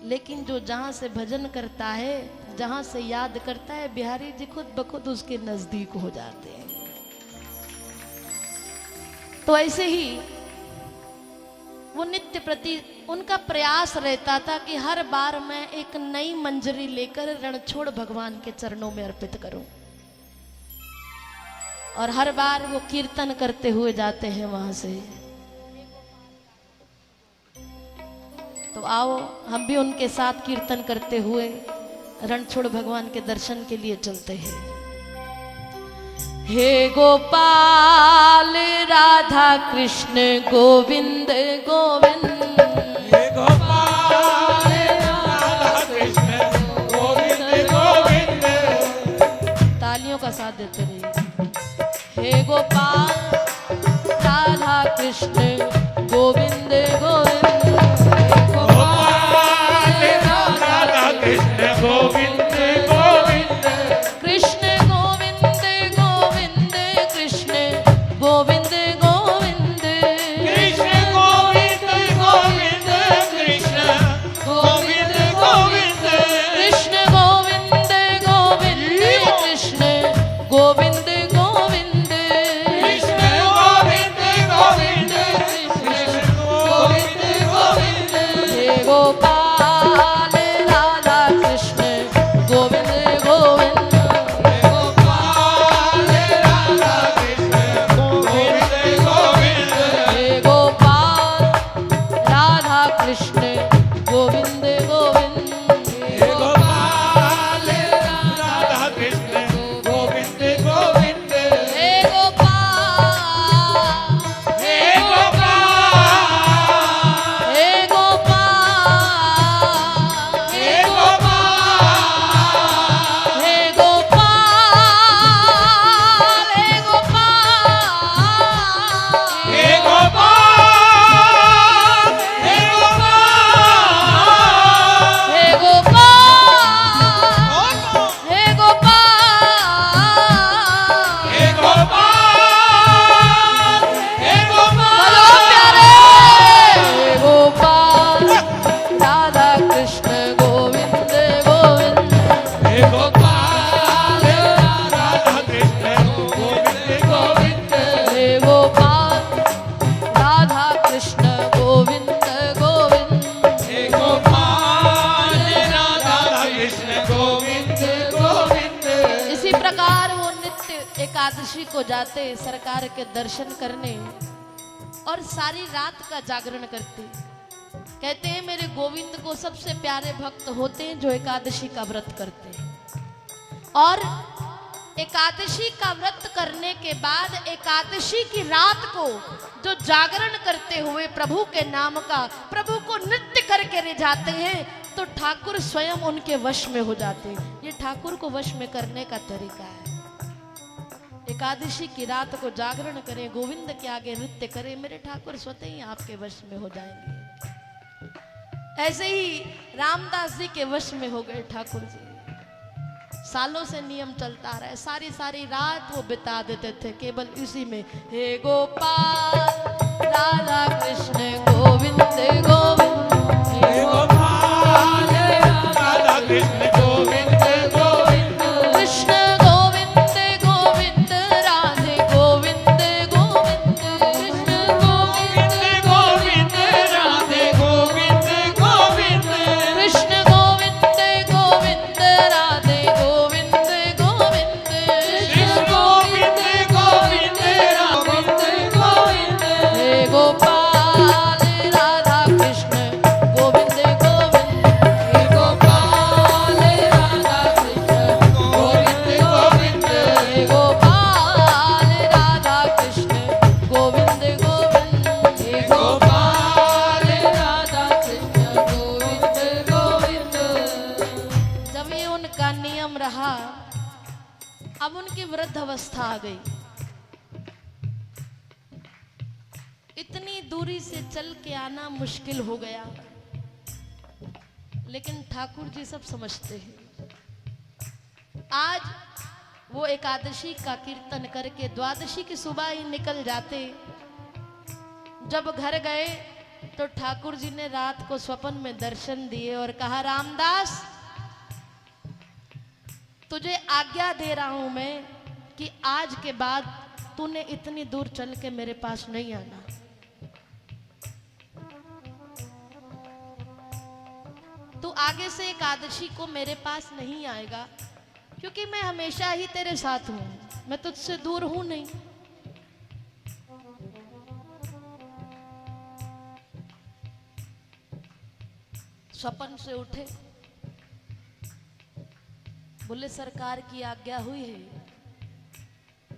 लेकिन जो जहां से भजन करता है, जहां से याद करता है, बिहारी जी खुद ब खुद उसके नजदीक हो जाते हैं। तो ऐसे ही वो नित्य प्रति उनका प्रयास रहता था कि हर बार मैं एक नई मंजरी लेकर रणछोड़ भगवान के चरणों में अर्पित करूं। और हर बार वो कीर्तन करते हुए जाते हैं वहां से। तो आओ हम भी उनके साथ कीर्तन करते हुए रणछोड़ भगवान के दर्शन के लिए चलते हैं। हे गोपाल राधा कृष्ण गोविंद गोविंद, हे गोपाल राधा कृष्ण गोविंद गोविंद। तालियों का साथ देते रहिए। हे गोपाल राधा कृष्ण गोविंद गोविंद, गोपाल राधा कृष्ण गोविंद गोविंद। कृष्ण गोविंद गोविंद कृष्ण गोविंद गोविंद, कृष्ण गोविंद गोविंद कृष्ण गोविंद गोविंद। कृष्ण गोविंद गोविंद कृष्ण गोविंद गोविंद, कृष्ण गोविंद गोविंद कृष्ण गोविंद गोविंद। हे गोपाल राधा कृष्ण गोविंद गोविंद, गोपाल राधा कृष्ण गोविंद गोविंद। हे गोपाल राधा कृष्ण गोविंद गोविंद, हे गोपाल राधा कृष्ण गोविंद गोविंद। हे गोपाल हे गोपाल हे गोपाल हे गोपाल हे गोपाल हे गोपाल हे गोपाल हे गोपाल हे गोपाल हे गोपाल हे गोपाल हे बोलो गोपाल। प्यारे। हे गोपाल राधा कृष्ण गोविंद गोविंद, हे गोपाल राधा कृष्ण गोविंद गोविंद। हे गोपाल राधा कृष्ण गोविंद गोविंद। हे गोपाल राधा कृष्ण गोविंद गोविंद। इसी प्रकार वो नित्य एकादशी को जाते सरकार के दर्शन करने और सारी रात का जागरण करते। कहते हैं मेरे गोविंद को सबसे प्यारे भक्त होते हैं जो एकादशी का व्रत करते हैं। और एकादशी का व्रत करने के बाद एकादशी की रात को जो जागरण करते हुए प्रभु के नाम का प्रभु को नृत्य करके रिझाते हैं, तो ठाकुर स्वयं उनके वश में हो जाते हैं। ये ठाकुर को वश में करने का तरीका है। एकादशी की रात को जागरण करें, गोविंद के आगे नृत्य करें, मेरे ठाकुर स्वतः ही आपके वश में हो जाएंगे। ऐसे ही रामदास जी के वश में हो गए ठाकुर जी। सालों से नियम चलता रहा है, सारी सारी रात वो बिता देते थे केवल इसी में। हे गोपाल राधा कृष्ण गोविंद गोविंद, हे गोपाल राधा कृष्ण गोविंद गोविंद। कृष्ण गोविंद गोविंद राधे गोविंद गोविंद, कृष्ण गोविंद गोविंद राधे गोविंद गोविंद। कृष्ण गोविंद गोविंद राधे गोविंद गोविंद, कृष्ण गोविंद गोविंद राधे गोविंद। हे गोपाल राधा कृष्ण गोविंद गोविंद, हे गोपाल राधा कृष्ण गोविंद गोविंद। हे गोपाल राधा कृष्ण गोविंद गोविंद, हे गोपाल राधा कृष्ण गोविंद गोविंद। जब ये उनका नियम रहा, अब उनकी वृद्ध अवस्था आ गई। इतनी दूरी से चल के आना मुश्किल हो गया। लेकिन ठाकुर जी सब समझते हैं। आज वो एकादशी का कीर्तन करके द्वादशी की सुबह ही निकल जाते। जब घर गए तो ठाकुर जी ने रात को स्वप्न में दर्शन दिए और कहा, रामदास तुझे आज्ञा दे रहा हूं मैं कि आज के बाद तूने इतनी दूर चल के मेरे पास नहीं आना। तू आगे से एकादशी को मेरे पास नहीं आएगा, क्योंकि मैं हमेशा ही तेरे साथ हूं, मैं तुझसे दूर हूं नहीं। स्वप्न से उठे, बोले सरकार की आज्ञा हुई है,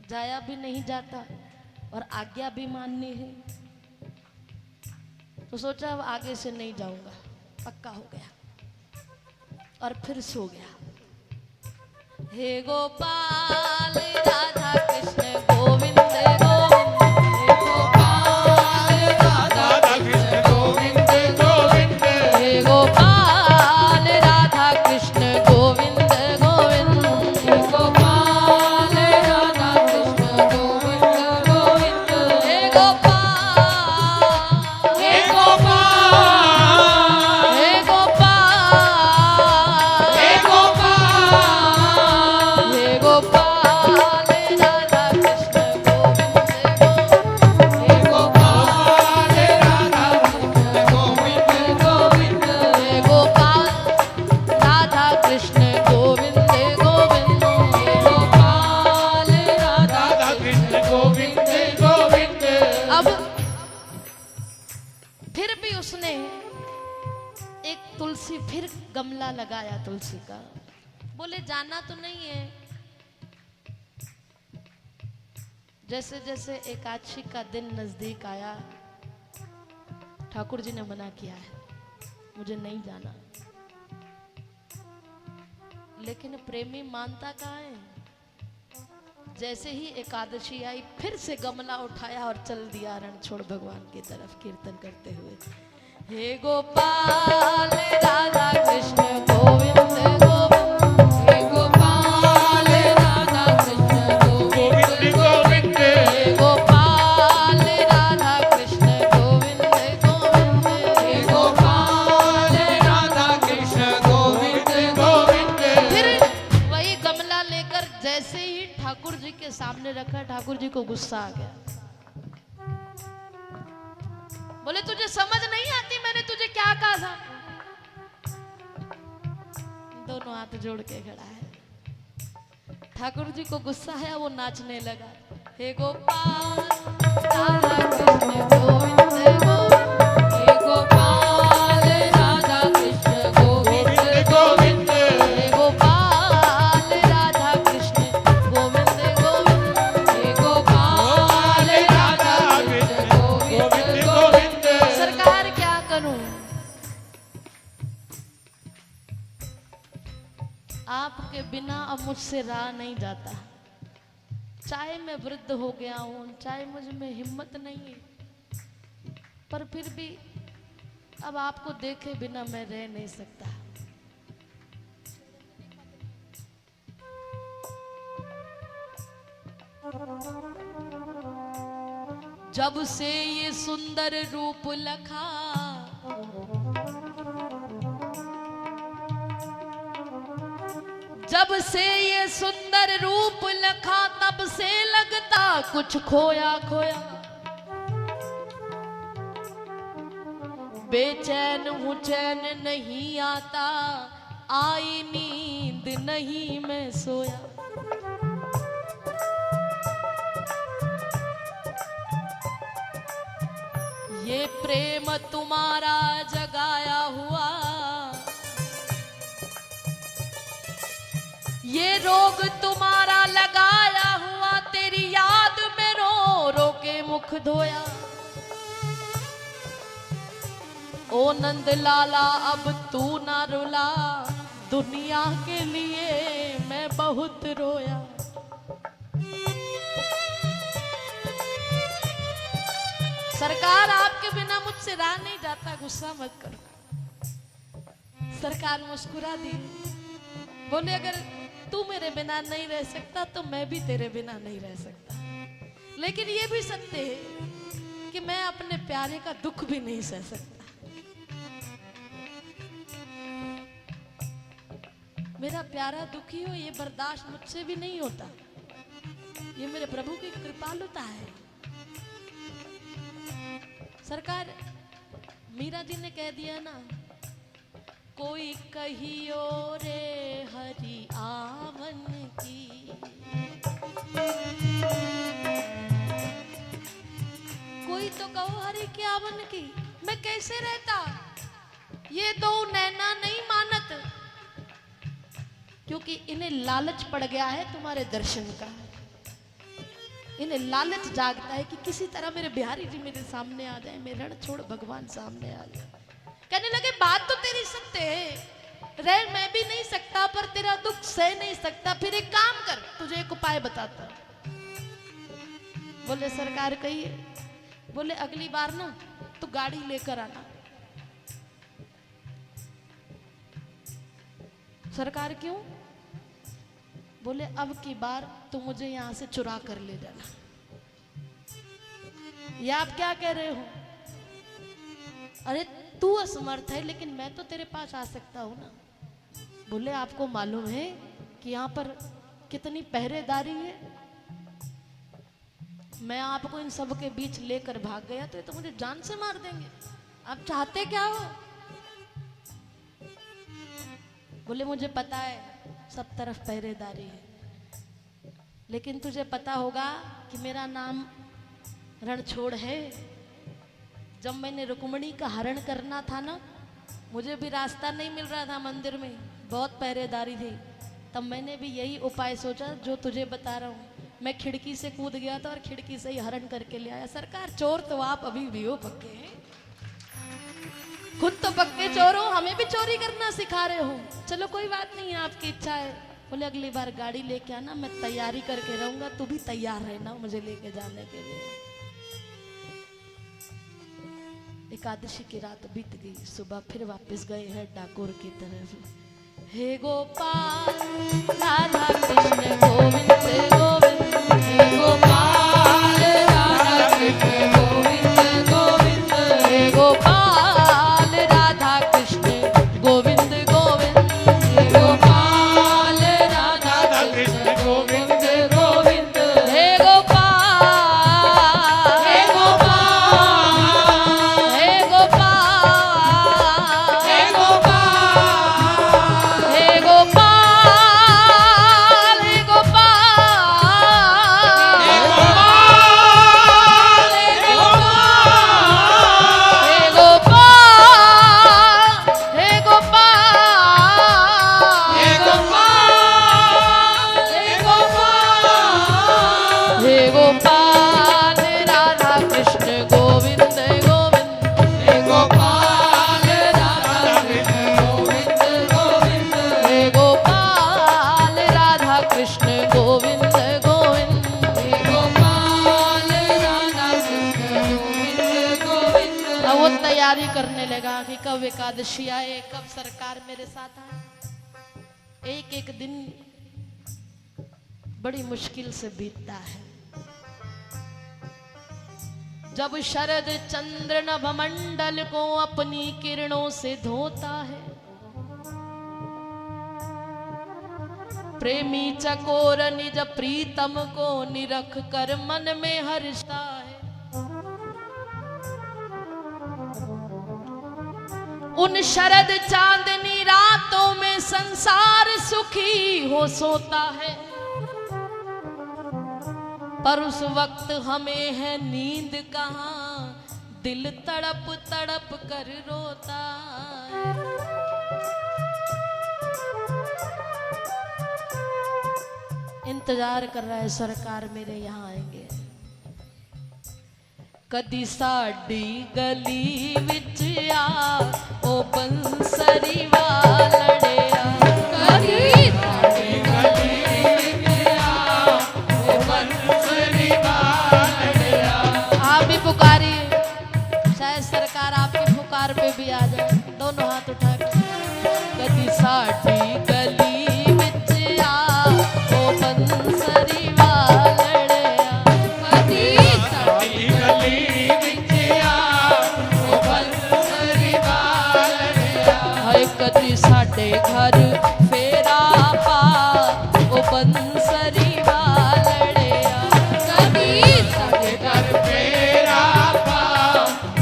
जाया भी नहीं जाता और आज्ञा भी माननी है। तो सोचा अब आगे से नहीं जाऊंगा, पक्का हो गया और फिर सो गया। हे गोपाल राधा कृष्ण गोविंद गोविंद, हे गोपाल राधा कृष्ण गोविंद गोविंद, हे गोपाल राधा कृष्ण गोविंद गोविंद, हे गोपाल राधा कृष्ण गोविंद गोविंद, हे गोपाल, हे गोपाल, हे गोपाल, हे गोपाल, हे गोपाल राधा कृष्ण गोविंद गोविंद, हे गोपाल राधा कृष्ण गोविंद गोविंद, हे गोपाल राधा कृष्ण गोविंद गोविंद, हे गोपाल राधा कृष्ण गोविंद गोविंद। अब फिर भी उसने एक तुलसी, फिर गमला लगाया तुलसी का। बोले जाना तो नहीं है। जैसे जैसे एकादशी का दिन नजदीक आया, ठाकुर जी ने मना किया है, मुझे नहीं जाना। लेकिन प्रेमी मानता कहाँ है। जैसे ही एकादशी आई, फिर से गमला उठाया और चल दिया रण छोड़ भगवान की तरफ, कीर्तन करते हुए, हे गोपाल राधा कृष्ण गोविंद गोविंद, हे गोपाल राधा कृष्ण गोविंद गोविंद, हे गोपाल राधा कृष्ण गोविंद गोविंद, हे गोपाल राधा कृष्ण गोविंद गोविंद। फिर वही गमला लेकर जैसे ही ठाकुर जी के सामने रखा, ठाकुर जी को गुस्सा आ गया। बोले तुझे समझ नहीं आती, मैंने तुझे क्या कहा था। दोनों हाथ जोड़ के खड़ा है। ठाकुर जी को गुस्सा है, वो नाचने लगा। हे गोपाल राधा कृष्ण गोविंद गोविंद, हे गोपाल राधा कृष्ण गोविंद गोविंद, हे गोपाल राधा कृष्ण गोविंद गोविंद, हे गोपाल राधा कृष्ण गोविंद गोविंद। सरकार क्या करूं, आपके बिना अब मुझसे रहा नहीं जाता। चाहे मैं वृद्ध हो गया हूं, चाहे मुझ में हिम्मत नहीं है, पर फिर भी अब आपको देखे बिना मैं रह नहीं सकता। जब से ये सुंदर रूप लखा, जब से ये सुंदर रूप लखा, तब से लगता कुछ खोया खोया। बेचैन हूँ, चैन नहीं आता, आई नींद नहीं मैं सोया। ये प्रेम तुम्हारा जगाया हुआ, ये रोग तुम्हारा लगाया हुआ, तेरी याद में रो रो के मुख धोया। ओ नंद लाला अब तू ना रुला, दुनिया के लिए मैं बहुत रोया। सरकार आपके बिना मुझसे रहा नहीं जाता, गुस्सा मत करो। सरकार मुस्कुरा दी, बोले अगर तू मेरे बिना नहीं रह सकता तो मैं भी तेरे बिना नहीं रह सकता, लेकिन ये भी सत्य है कि मैं अपने प्यारे का दुख भी नहीं सह सकता। मेरा प्यारा दुखी हो ये बर्दाश्त मुझसे भी नहीं होता, ये मेरे प्रभु की कृपालुता है। सरकार मीरा जी ने कह दिया ना, कोई कहियो रे हरि आवन की, कोई तो कहो हरि के आवन की, मैं कैसे रहता, ये दो नैना नहीं मानत, क्योंकि इन्हें लालच पड़ गया है तुम्हारे दर्शन का। इन्हें लालच जागता है कि किसी तरह मेरे बिहारी जी मेरे सामने आ जाए, मेरे रण छोड़ भगवान सामने आ जाए। कहने लगे बात तो तेरी सत्य है, रह मैं भी नहीं सकता पर तेरा दुख सह नहीं सकता, फिर एक काम कर, तुझे एक उपाय बताता। बोले सरकार कहिए। बोले अगली बार ना तू गाड़ी लेकर आना। सरकार क्यों? बोले अब की बार तू मुझे यहां से चुरा कर ले जाना। ये आप क्या कह रहे हो? अरे तू असमर्थ है लेकिन मैं तो तेरे पास आ सकता हूं ना। बोले आपको मालूम है कि यहां पर कितनी पहरेदारी है, मैं आपको इन सब के बीच लेकर भाग गया तो ये तो मुझे जान से मार देंगे, आप चाहते क्या हो? बोले मुझे पता है सब तरफ पहरेदारी है, लेकिन तुझे पता होगा कि मेरा नाम रणछोड़ है। जब मैंने रुक्मणी का हरण करना था ना, मुझे भी रास्ता नहीं मिल रहा था, मंदिर में बहुत पहरेदारी थी, तब मैंने भी यही उपाय सोचा जो तुझे बता रहा हूँ। मैं खिड़की से कूद गया था और खिड़की से ही हरण करके ले आया। सरकार चोर तो आप अभी भी हो पक्के, खुद तो पक्के चोर हो, हमें भी चोरी करना सिखा रहे हो। चलो कोई बात नहीं है, आपकी इच्छा है। बोले अगली बार गाड़ी लेके आना, मैं तैयारी करके रहूंगा, तू भी तैयार रहना मुझे लेके जाने के लिए। एकादशी की रात बीत गई, सुबह फिर वापस गए हैं डाकोर की तरफ। हे गोपाल राधा कृष्ण गोविंद गोविंद, हे गोपाल राधा कृष्ण गोविंद गोविंद, हे गोपाल राधा कृष्ण गोविंद गोविंद, हे गोपाल राधा कृष्ण गोविंद गोविंद, हे गोपाल, हे गोपाल, हे गोपाल, हे गोपाल, हे गोपाल, हे तैयारी करने लगा कि कब एकादशी आए, कब सरकार मेरे साथ आए। एक एक दिन बड़ी मुश्किल से बीतता है। जब शरद चंद्र नभमंडल को अपनी किरणों से धोता है, प्रेमी चकोर निज प्रीतम को निरख कर मन में हर्षता है। उन शरद चांदनी रातों में संसार सुखी हो सोता है, पर उस वक्त हमें है नींद कहाँ, दिल तड़प तड़प कर रोता है। इंतजार कर रहा है सरकार मेरे यहाँ आएंगे। कदी साडी गली विच आ ओ बंसरी वालड़िया, कदी साडी गली विच आ ओ बंसरी वालड़िया। आप भी पुकारिए, शायद सरकार आपकी पुकार पे भी आ जाए। दोनों हाथ उठा के कर फेरा पा ओ बंसरी वालड़िया कभी संग कर फेरा पा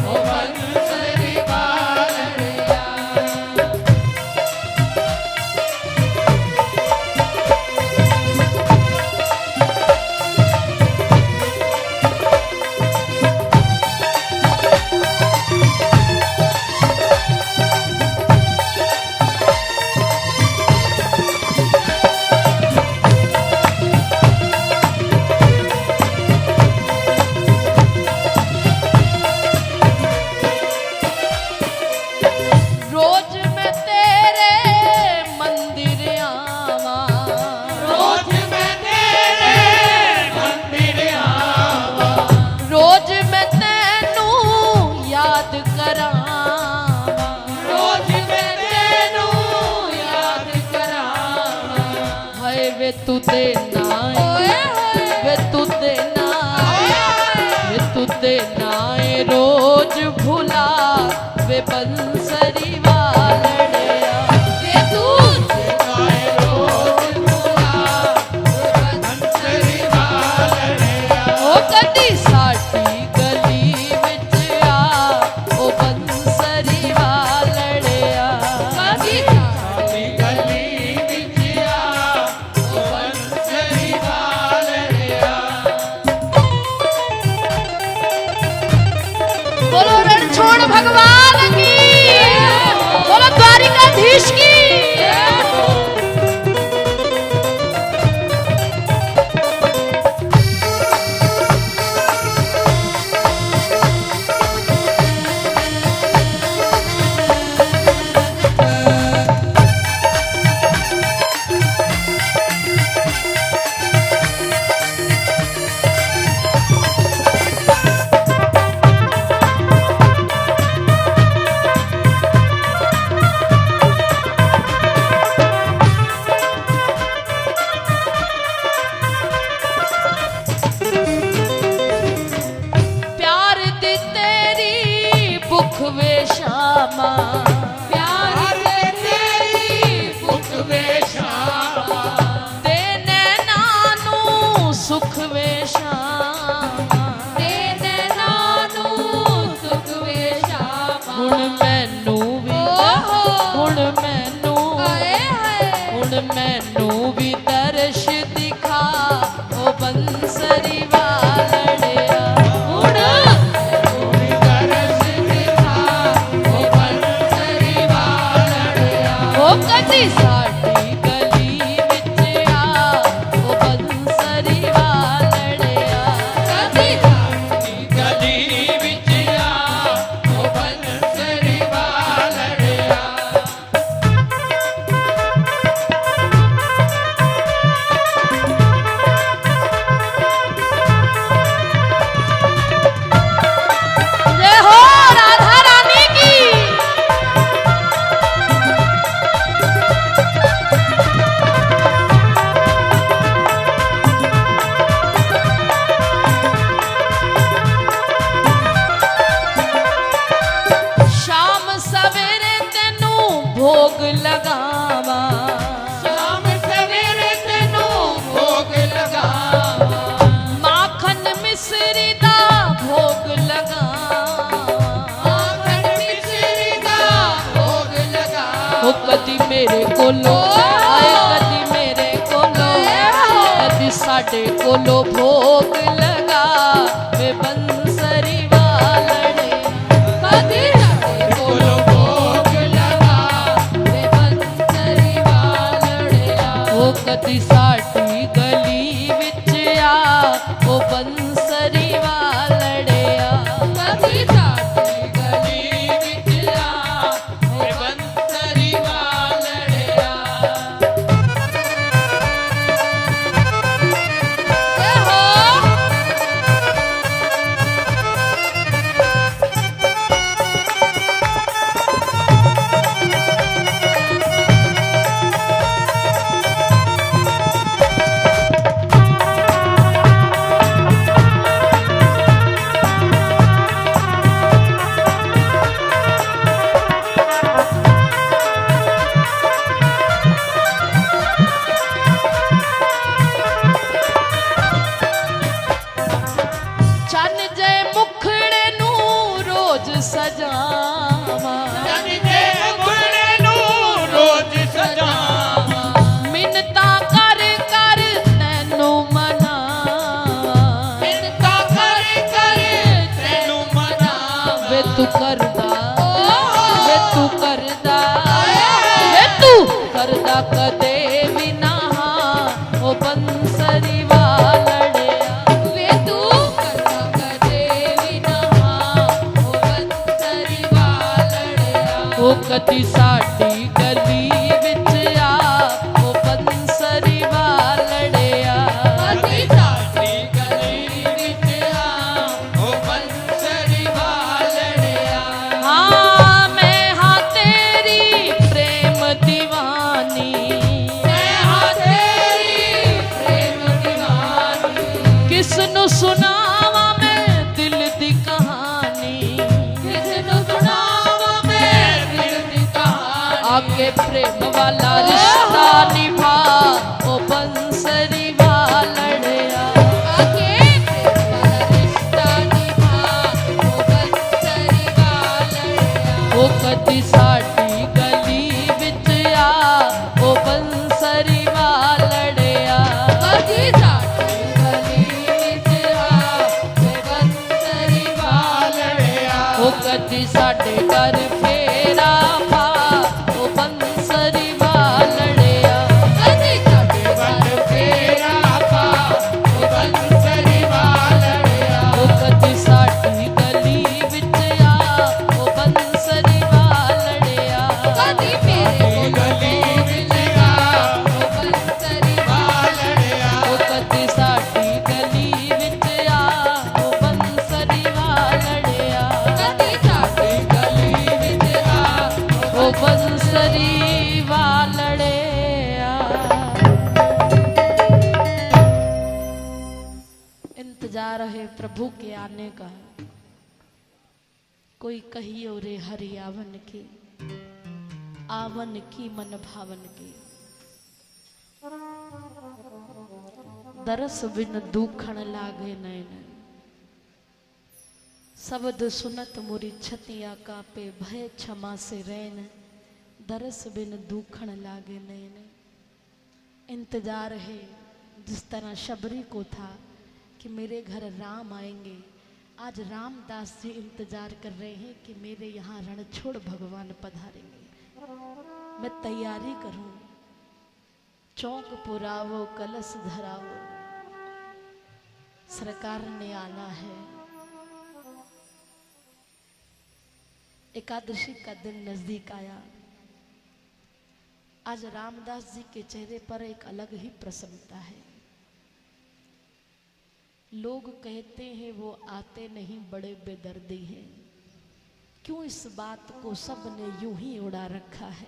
ओ बंसरी वालड़िया। रोज मैं तेरे मंदिर आवा रोज मैं तेरे मंदिर आवा रोज मैं तेनू याद करावा रोज मैं तेनू याद करावा हाय वे तू ते नाए वे तू ते नाए वे तू ते नाए रोज भुला वे बंसरी वालड़िया वे तू ते नाए रोज भुला वे बंसरी वालड़िया ओ कदी साडी गली विच आ ओ बंसरी वालड़िया कदी साडी गली विच आ ओ बंसरी वालड़िया। बोलो रणछोड़ भगवान की बोलो द्वारिकाधीश की। प्यार दी तेरी भुख वे शामा प्यार दी तेरी भुख वे शामा ते नैना नू सुख वे शामा ते नैना नू सुख वे शामा हुण मैनू भी हुण मैनू भी दर्श दिखा ओ बंसरी वालड़िया हुण दर्श दिखा ओ बंसरी वालड़िया ओ कदी साडी गली विच आ ओ बंसरी वालड़िया कदी साडी गली विच आ ओ बंसरी वालड़िया। जय हो राधा रानी की। शाम सवेरे तेनू भोग लगावा शाम सवेरे तेनू भोग लगावा माखन मिश्री दा भोग लगावा माखन मिश्री दा भोग लगावा ओ कदी मेरे कोलो आए कदी मेरे कोलो कदी साडे कोलो भोग लगा वे बंसरी वालड़े कदी साडे कोलो भोग लगा वे बंसरी वालड़िया ओ कदी साडी गली विच आ ओ बंसरी वालड़िया कदी साडी गली विच आ ओ बंसरी वालड़िया। जय हो। तू करदा वे तू करदा वे तू करदा कदे भी ना ओ बंसरी वालड़िया वे तू करदा कदे भी ना ओ बंसरी वालड़िया ओ कदी साडी गली विच आ ओ बंसरी वालड़िया कदी साडी गली विच आ ओ बंसरी वालड़िया हाँ मैं हाँ तेरी प्रेम दीवानी मैं हाँ तेरी प्रेम दीवानी किसनु सुनावा मैं दिल दी कहानी किसनु सुनावा मैं दिल दी कहानी आगे प्रेम वाला रिश्ता निभा ओ बंसरी वालड़िया आगे प्रेम वाला रिश्ता निभा ओ बंसरी वालड़िया ओ कदी साडी गली विच आ ओ बंसरी वालड़िया कदी साडी गली विच आ ओ बंसरी वालड़िया ओ कदी साडे घर फेरा पा ओ बंसरी वालड़िया कदी साडे घर फेरा पा ओ बंसरी वालड़िया ओ कदी साडी गली विच आ ओ बंसरी वालड़िया कदी मेरे गली विच आ ओ बंसरी वालड़िया ओ कदी साडी गली विच आ ओ बंसरी वालड़िया कदी साडी गली विच आ ओ बंसरी वालड़िया इंतजार है प्रभु के आने का कोई कहियो रे हरि आवन की मन भावन की दरस बिन दुखण लागे नैन शब्द सुनत मुरी छतिया कापे भय क्षमा से रैन दरस बिन दुखण लागे नैन इंतजार है जिस तरह शबरी को था कि मेरे घर राम आएंगे आज रामदास जी इंतजार कर रहे हैं कि मेरे यहाँ रणछोड़ भगवान पधारेंगे मैं तैयारी करूं चौक पुरावो कलश धरावो सरकार ने आना है एकादशी का दिन नजदीक आया आज रामदास जी के चेहरे पर एक अलग ही प्रसन्नता है लोग कहते हैं वो आते नहीं बड़े बेदर्दी हैं क्यों इस बात को सबने यूं ही उड़ा रखा है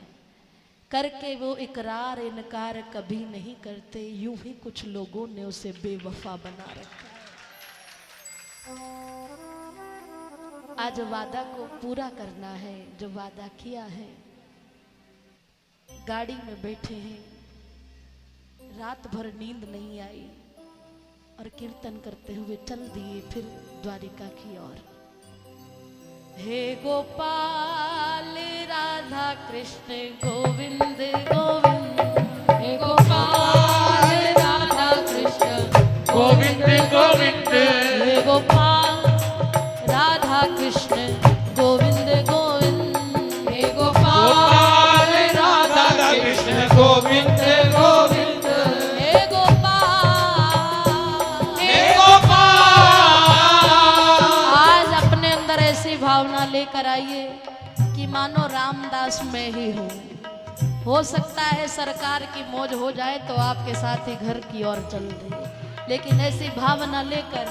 करके वो इकरार इनकार कभी नहीं करते यूं ही कुछ लोगों ने उसे बेवफा बना रखा है आज वादा को पूरा करना है जो वादा किया है गाड़ी में बैठे हैं रात भर नींद नहीं आई और कीर्तन करते हुए चल दिए फिर द्वारिका की ओर हे गोपाल राधा कृष्ण गोविंद गोविंद हे गोपाल राधा कृष्ण गोविंद गोविंद हे गोपाल राधा कृष्ण गोविंद गोविंद हे गोपाल राधा कृष्ण गोविंद गोविंद हे गोपाल आज अपने अंदर ऐसी भावना लेकर आइए कि मानो रामदास में ही हूँ हो सकता है सरकार की मौज हो जाए तो आपके साथ ही घर की ओर चल रही लेकिन ऐसी भावना लेकर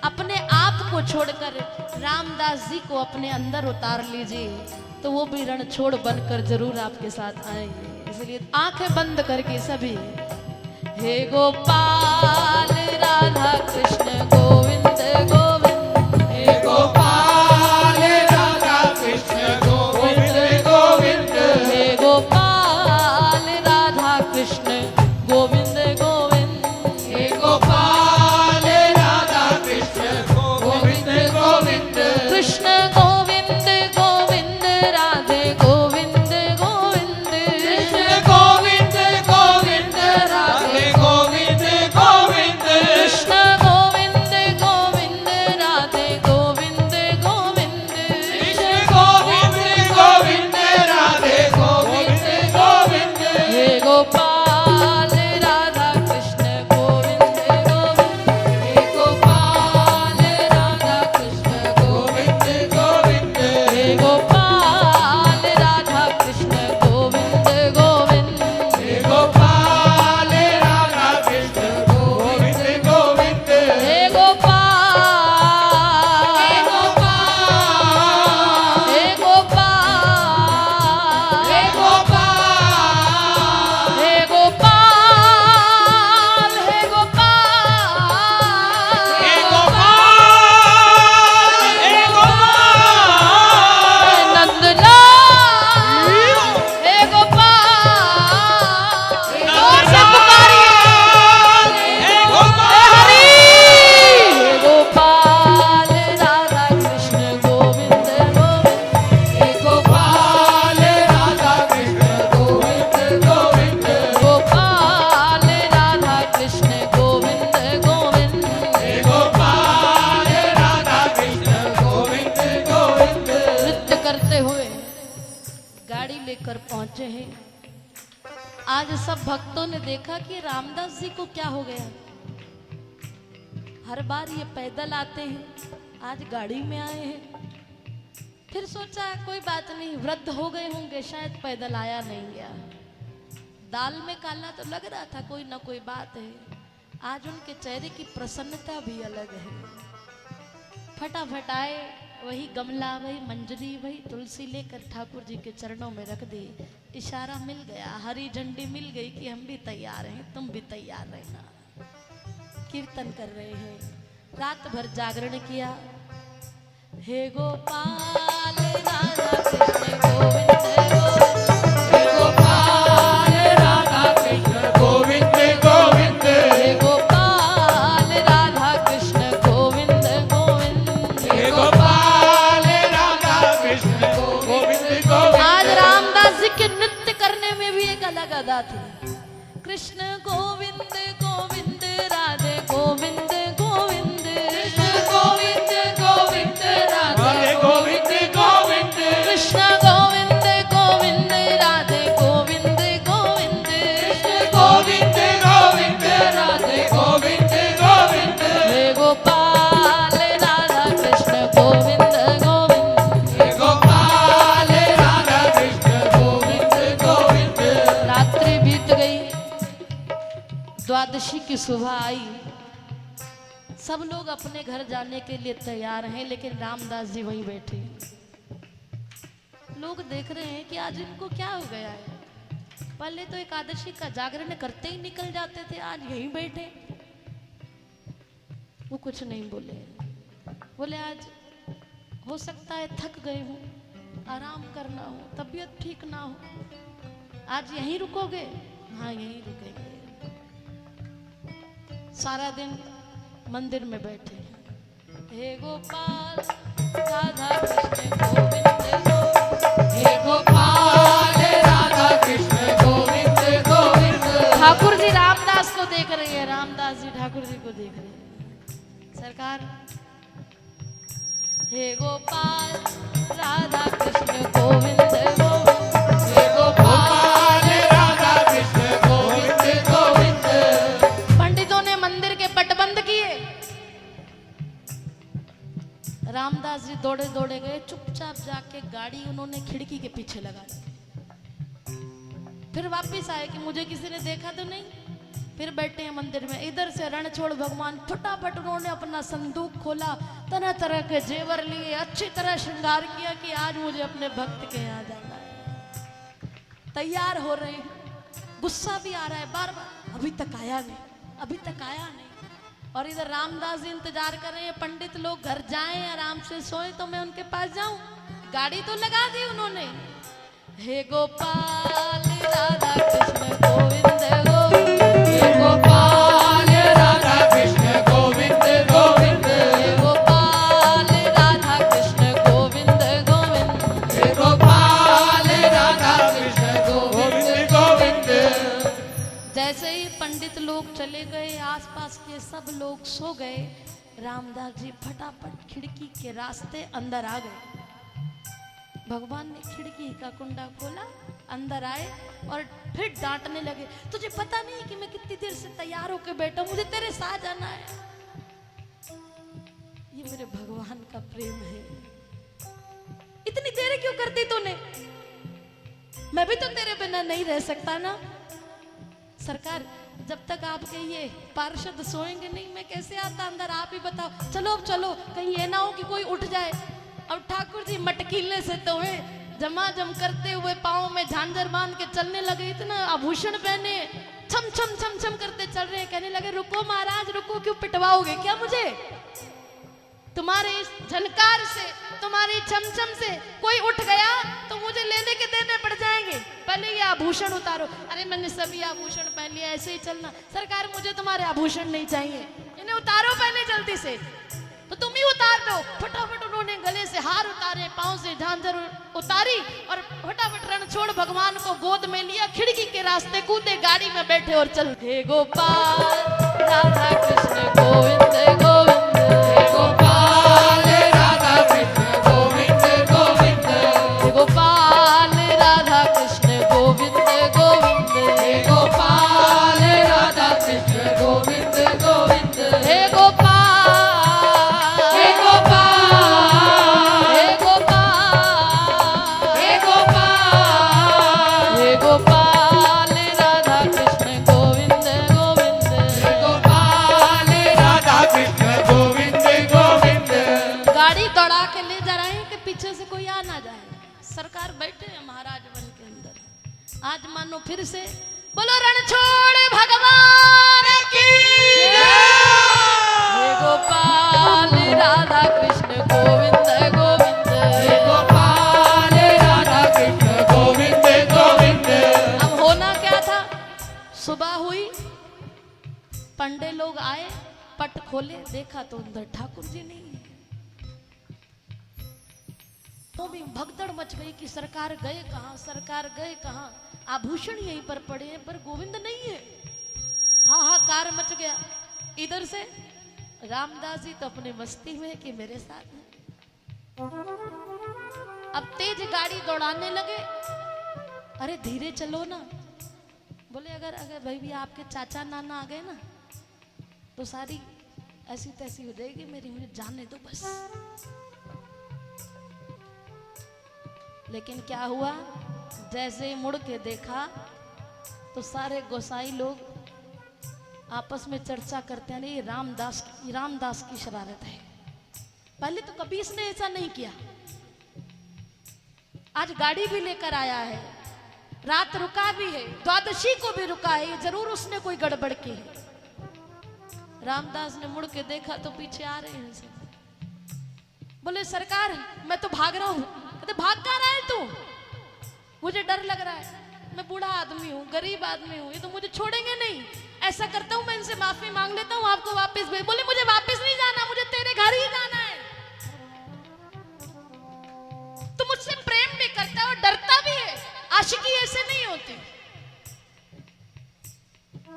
अपने आप को छोड़कर रामदास जी को अपने अंदर उतार लीजिए तो वो भी रणछोड़ बनकर जरूर आपके साथ आएंगे इसलिए आंखें बंद करके सभी हे गोपाल राधा कृष्ण गोविंद गोविंद हे गोपाल राधा कृष्ण गोविंद गोविंद हे गोपाल राधा कृष्ण गोविंद गोविंद हे गोपाल राधा कृष्ण गोविंद गोविंद कृष्ण गोविंद गोविंद राधे गोविंद गोविंद कृष्ण गोविंद गोविंद राधे गोविंद गोविंद कृष्ण गोविंद गाड़ी लेकर पहुंचे हैं। आज सब भक्तों ने देखा कि रामदास जी को क्या हो गया। हर बार ये पैदल आते हैं, आज गाड़ी में आए हैं। फिर सोचा कोई बात नहीं, वृद्ध हो गए होंगे, शायद पैदल आया नहीं गया। दाल में काला तो लग रहा था, कोई ना कोई बात है। आज उनके चेहरे की प्रसन्नता भी अलग है। फटाफट आए, वही गमला, वही मंजरी, वही तुलसी लेकर ठाकुर जी के चरणों में रख दी। इशारा मिल गया, हरी झंडी मिल गई कि हम भी तैयार हैं, तुम भी तैयार रहना। कीर्तन कर रहे हैं, रात भर जागरण किया। हे गोपाल राधा कृष्ण गोविंद गोविंद, हे गोपाल राधा कृष्ण गोविंद गोविंद, हे गोपाल राधा कृष्ण गोविंद गोविंद, हे गोपाल राधा कृष्ण गोविंद गोविंद। आज रामदास जी के नृत्य करने में भी एक अलग अदा थी। कृष्ण गोविंद गोविंद, राधे गोविंद गोविंद, कृष्ण गोविंद गोविंद, राधे गोविंद गोविंद, कृष्ण गोविंद गोविंद, राधे गोविंद गोविंद, कृष्ण गोविंद गोविंद, राधे गोविंद गोविंद, हे गोपाल राधा कृष्ण गोविंद गोविंद, हे गोपाल राधा कृष्ण गोविंद गोविंद। रात्रि बीत गई, द्वादशी की सुबह आई। सब लोग अपने घर जाने के लिए तैयार हैं, लेकिन रामदास जी वहीं बैठे। लोग देख रहे हैं कि आज इनको क्या हो गया है। पहले तो एकादशी का जागरण करते ही निकल जाते थे, आज यहीं बैठे। वो कुछ नहीं बोले। बोले आज हो सकता है थक गए हो, आराम करना हो, तबीयत ठीक ना हो, आज यहीं रुकोगे? हाँ यहीं रुकेंगे। सारा दिन मंदिर में बैठे। हे गोपाल राधा कृष्ण गोविंद गोविंद, हे गोपाल राधा कृष्ण गोविंद गोविंद। ठाकुर जी रामदास को देख रहे हैं, रामदास जी ठाकुर जी को देख रहे हैं। सरकार, हे गोपाल राधा कृष्ण गोविंद गोविंद, हे गोपाल राधा कृष्ण गोविंद गोविंद। पंडितों ने मंदिर के पट बंद किए। रामदास जी दौड़े दौड़े गए, चुपचाप जाके गाड़ी उन्होंने खिड़की के पीछे लगा दी। फिर वापस आए कि मुझे किसी ने देखा तो नहीं। फिर बैठे हैं मंदिर में, इधर से रणछोड़ भगवान फटाफट उन्होंने अपना संदूक खोला, तरह तरह के जेवर लिए, अच्छी तरह श्रृंगार किया कि आज मुझे अपने भक्त के यहाँ जाना है। तैयार हो रहे हैं, गुस्सा भी आ रहा है बार बार, अभी तक आया नहीं, अभी तक आया नहीं। और इधर रामदास जी इंतजार कर रहे हैं, पंडित लोग घर जाएं, आराम से सोए तो मैं उनके पास जाऊं। गाड़ी तो लगा दी उन्होंने। हे गोपाल राधा कृष्ण गोविंद गोविंद, हे गोपाल राधा कृष्ण गोविंद गोविंद, हे गोपाल राधा कृष्ण गोविंद गोविंद, हे गोपाल राधा कृष्ण गोविंद गोविंद। जैसे ही पंडित लोग चले गए, आसपास के सब लोग सो गए, रामदास जी फटाफट खिड़की के रास्ते अंदर आ गए। भगवान ने खिड़की का कुंडा खोला, अंदर आए और फिर डांटने लगे, तुझे पता नहीं कि मैं कितनी देर से तैयार होकर बैठा हूं, मुझे तेरे साथ जाना है। ये मेरे भगवान का प्रेम है। इतनी देर क्यों करती तूने? मैं भी तो तेरे बिना नहीं रह सकता ना। सरकार, जब तक आपके ये पार्षद सोएंगे नहीं, मैं कैसे आता अंदर, आप ही बताओ। चलो अब चलो, कहीं ये ना हो कि कोई उठ जाए। अब ठाकुर जी मटकीले से तो है, जमाजम करते हुए पाँव में झांझर बांध के चलने लगे, इतना आभूषण पहने, छम छम छम छम करते चल रहे हैं। कहने लगे, रुको महाराज रुको, क्यों पिटवाओगे क्या मुझे? तुम्हारे इस झनकार से, तुम्हारी छमछम से कोई उठ गया तो मुझे लेने के देने पड़ जाएंगे। पहले ये आभूषण उतारो। अरे मैंने सभी आभूषण पहन लिया, ऐसे ही चलना। सरकार, मुझे तुम्हारे आभूषण नहीं चाहिए, इन्हें उतारो पहले जल्दी से। तो तुम ही उतार दो। फटाफट उन्होंने गले से हार उतारे, पांव से झांझर उतारी और फटाफट रणछोड़ भगवान को गोद में लिया, खिड़की के रास्ते कूदे, गाड़ी में बैठे और चल। हे गोपाल राधा कृष्ण गोविंद गोविंद, हे गोपाल राधा कृष्ण गोविंद गोविंद, हे गोपाल राधा सरकार बैठे हैं महाराज वन के अंदर। आज मानो फिर से बोलो रण छोड़ भगवान की जय। गोपाल राधा कृष्ण गोविंद गोविंद, गोपाल राधा कृष्ण गोविंद गोविंद। अब होना क्या था, सुबह हुई, पंडे लोग आए, पट खोले, देखा तो अंदर ठाकुर जी नहीं है। तो भी भगदड़ मच गई कि सरकार गए कहाँ, सरकार गए कहाँ, आभूषण यहीं पर पड़े हैं पर गोविंद नहीं है। हाहाकार मच गया। इधर से रामदास जी तो अपने मस्ती में कि मेरे साथ हैं। अब तेज गाड़ी दौड़ाने लगे। अरे धीरे चलो ना। बोले अगर अगर भाई भी आपके चाचा नाना आ गए ना तो सारी ऐसी तैसी हो जाएगी मेरी, मुझे जाने दो बस। लेकिन क्या हुआ, जैसे ही मुड़ के देखा तो सारे गोसाई लोग आपस में चर्चा करते हैं, नहीं रामदास की शरारत है। पहले तो कभी इसने ऐसा नहीं किया। आज गाड़ी भी लेकर आया है, रात रुका भी है, द्वादशी को भी रुका है, जरूर उसने कोई गड़बड़ की है। रामदास ने मुड़ के देखा तो पीछे आ रहे हैं सब। बोले सरकार मैं तो भाग रहा हूं। कहते भाग कहाँ रहा है तू? मुझे डर लग रहा है, मैं बूढ़ा आदमी हूँ, गरीब आदमी हूँ, ये तो मुझे छोड़ेंगे नहीं। ऐसा करता हूँ मैं इनसे माफी मांग लेता हूँ, आपको वापस भेज। बोले मुझे वापस नहीं जाना, मुझे तेरे घर ही जाना है। तू मुझसे प्रेम भी करता है और डरता भी है। आशिकी ऐसे नहीं होती।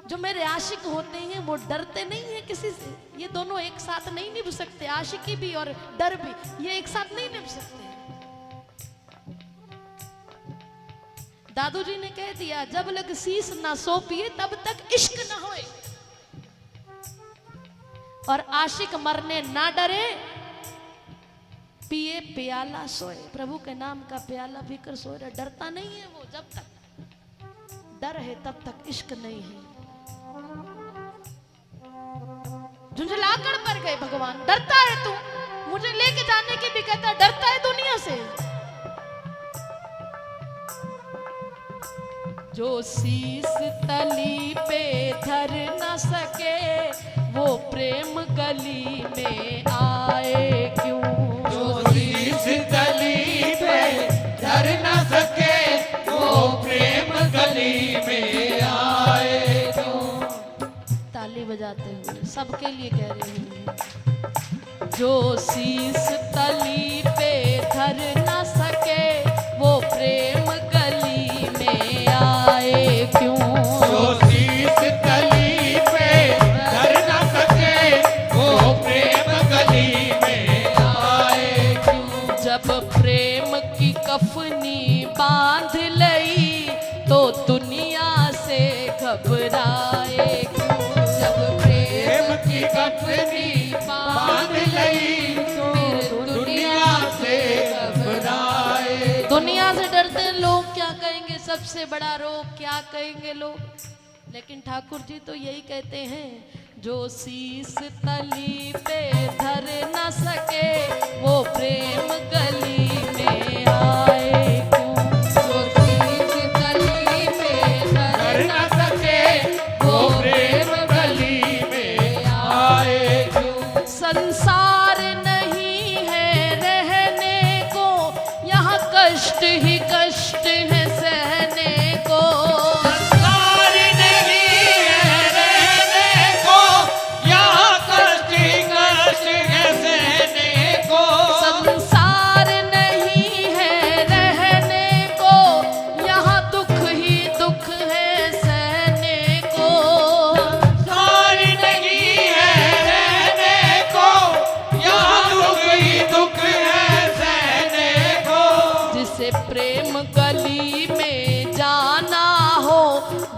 जो मेरे आशिक होते हैं वो डरते नहीं है किसी से। ये दोनों एक साथ नहीं निभ सकते, आशिकी भी और डर भी, ये एक साथ नहीं निभ सकते। दादू जी ने कह दिया जब लग शीश ना सो पिए तब तक इश्क ना होए, और आशिक मरने ना डरे, पिए प्याला सोए। प्रभु के नाम का प्याला पीकर सोए रहे। डरता नहीं है वो, जब तक डर है तब तक इश्क नहीं है। झुंझलाकर पर गए भगवान। डरता है तू, मुझे लेके जाने की भी कहता है, डरता है दुनिया से। जो शीस तली पे धर न सके वो प्रेम गली में आए क्यों? जो शीस तली पे धर न सके वो प्रेम गली में आए क्यों? ताली बजाते हुए सबके लिए कह रही हूँ। जो शीस तली पे धर न सके वो प्रेम गली में आए क्यों? जो शीस तली पे धर न सके वो प्रेम गली में आए क्यों? जब प्रेम की कफनी बांध लई तो दुनिया से घबराए क्यों? जब प्रेम की कफनी बांध लई तो दुनिया से घबराए। दुनिया से डरते लोग, क्या कहेंगे, सबसे बड़ा रोग क्या कहेंगे लोग। लेकिन ठाकुर जी तो यही कहते हैं, जो शीस तली पे धर न सके वो प्रेम गली में आए क्यों? जो शीस तली पे धर न सके वो प्रेम गली में आए क्यों? संसार नहीं है रहने को, यहाँ कष्ट ही कष्ट है सहने को। संसार नहीं है रहने को, यहाँ कष्ट ही कष्ट है सहने को। संसार नहीं है रहने को, यहाँ दुख ही दुख है सहने को। संसार नहीं है रहने को, यहाँ दुख ही दुख है सहने को। जिसे प्रेम गली में जाना हो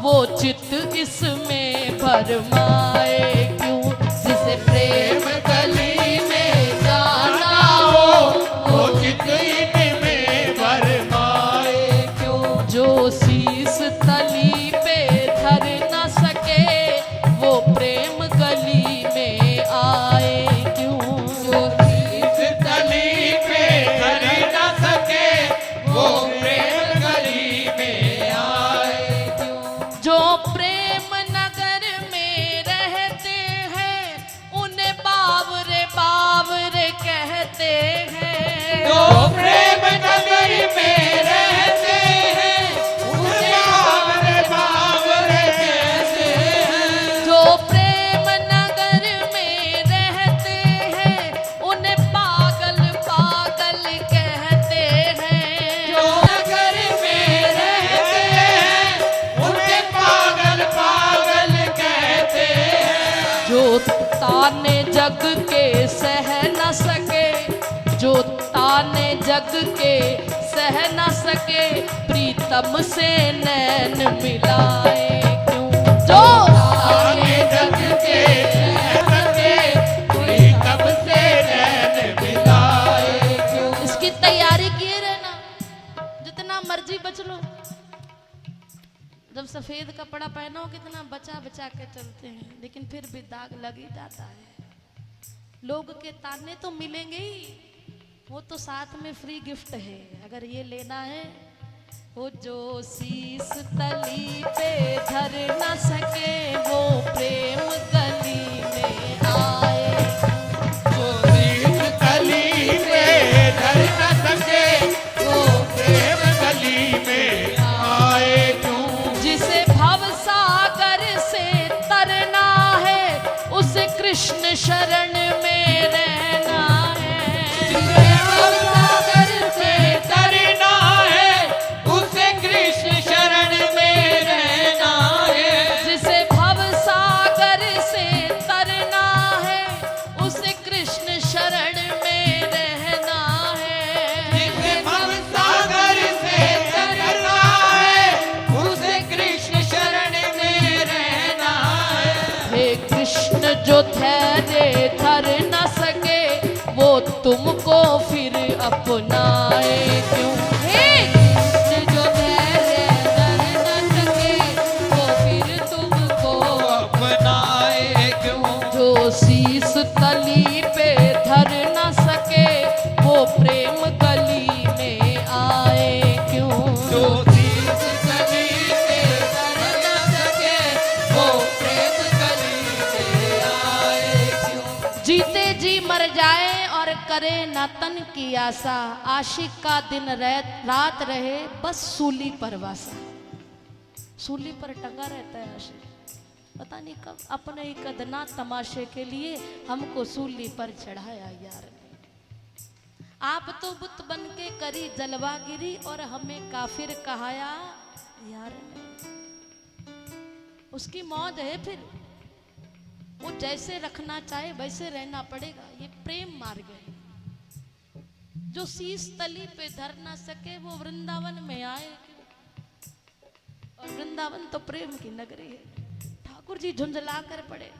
वो चित इसमें भरमाए क्यों? जिसे प्रेम गली में जाना हो वो चित इनमें भरमाए क्यों? जो शीस तली पे धर न सके वो प्रेम गली में आए क्यों? जो शीस तली पे धर न सके वो जग के सह न सके, प्रीतम से नैन मिलाए क्यों। जो आगे जग के सह सके, प्रीतम से नैन मिलाए क्यों। इसकी तैयारी किए रहना, जितना मर्जी बच लो। जब सफेद कपड़ा पहनो कितना बचा बचा के चलते हैं, लेकिन फिर भी दाग लग ही जाता है। लोग के ताने तो मिलेंगे ही, वो तो साथ में फ्री गिफ्ट है। अगर ये लेना है, वो जो शीस तली पे धर न सके, वो प्रेम गली में आए। जो शीस तली पे धर न सके, वो प्रेम गली में आए क्यों। जिसे भव सागर से तरना है, उसे कृष्ण शरण में रहना है। जिसे भव सागर से तरना है, उसे कृष्ण शरण में रहना है। जिसे भव सागर से तरना है, उसे कृष्ण शरण में रहना है। जिसे भव सागर से तरना है, उसे कृष्ण शरण में रहना है। हे कृष्ण जो ठहरे धर न सके, वो तुमको फिर अपनाए क्यों। हे कृष्ण जो ठहरे धर न सके, वो फिर तुमको अपनाए क्यों। जो शीस तली पे धर न सके, वो प्रेम गली में आए क्यों। जो शीस तली पे धर न सके, वो प्रेम गली में आए क्यों। जीते जी मर जाए और करे ना तन की आशा, आशिक का दिन रात रहे बस सूली पर वासा। सूली पर टंगा रहता है आशिक, पता नहीं कब अपने एक अदना तमाशे के लिए हमको सूली पर चढ़ाया यार ने। आप तो बुत बन के करी जलवागिरी, और हमें काफिर कहाया यार ने। उसकी मौज है, फिर वो जैसे रखना चाहे वैसे रहना पड़ेगा। ये प्रेम मार्ग है। जो शीस तली पे धर ना सके, वो वृंदावन में आए क्यों। और वृंदावन तो प्रेम की नगरी है। ठाकुर जी झुंझला कर पड़े,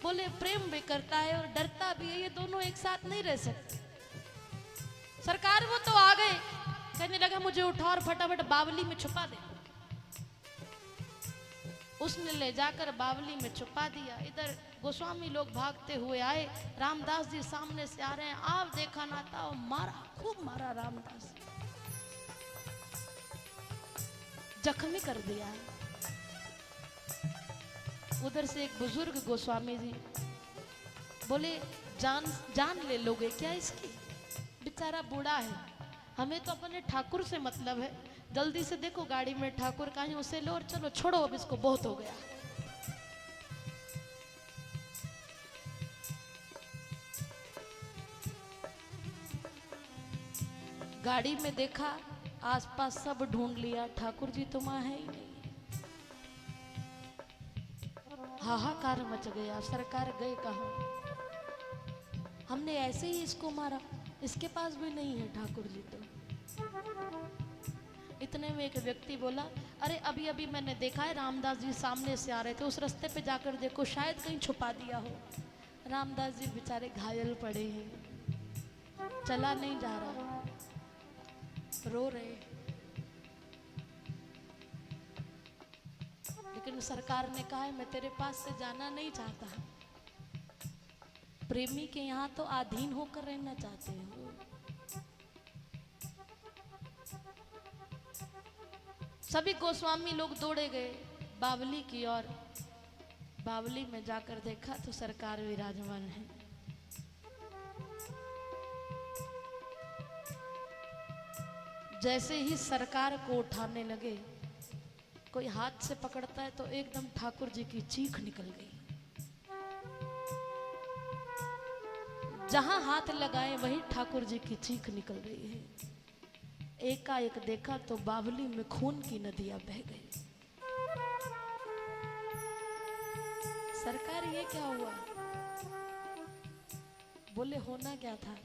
बोले प्रेम भी करता है और डरता भी है, ये दोनों एक साथ नहीं रह सकते। सरकार वो तो आ गए, कहने लगा मुझे उठा और फटाफट बावली में छुपा दे। उसने ले जाकर बावली में छुपा दिया। इधर गोस्वामी लोग भागते हुए आए, रामदास जी सामने से आ रहे हैं। आप देखा ना था, और मारा, खूब मारा रामदास, जख्मी कर दिया है। उधर से एक बुजुर्ग गोस्वामी जी बोले जान ले लोगे क्या इसकी, बेचारा बूढ़ा है, हमें तो अपने ठाकुर से मतलब है। जल्दी से देखो गाड़ी में ठाकुर कहीं, उसे लो और चलो, छोड़ो अब इसको, बहुत हो गया। गाड़ी में देखा, आसपास सब ढूंढ लिया, ठाकुर जी तो वहां है ही नहीं। हाहाकार मच गया, सरकार गए कहाँ। हमने ऐसे ही इसको मारा, इसके पास भी नहीं है ठाकुर जी तो। इतने में एक व्यक्ति बोला, अरे अभी अभी मैंने देखा है रामदास जी सामने से आ रहे थे, उस रास्ते पे जाकर देखो, शायद कहीं छुपा दिया हो। रामदास जी बेचारे घायल पड़े हैं, चला नहीं जा रहा, रो रहे। लेकिन सरकार ने कहा है मैं तेरे पास से जाना नहीं चाहता, प्रेमी के यहाँ तो अधीन होकर रहना चाहते हो। सभी गोस्वामी लोग दौड़े गए बावली की ओर। बावली में जाकर देखा तो सरकार विराजमान है। जैसे ही सरकार को उठाने लगे, कोई हाथ से पकड़ता है तो एकदम ठाकुर जी की चीख निकल गई। जहां हाथ लगाए वहीं ठाकुर जी की चीख निकल रही है। एकाएक देखा तो बावली में खून की नदियां बह गई। सरकार ये क्या हुआ? बोले होना क्या था,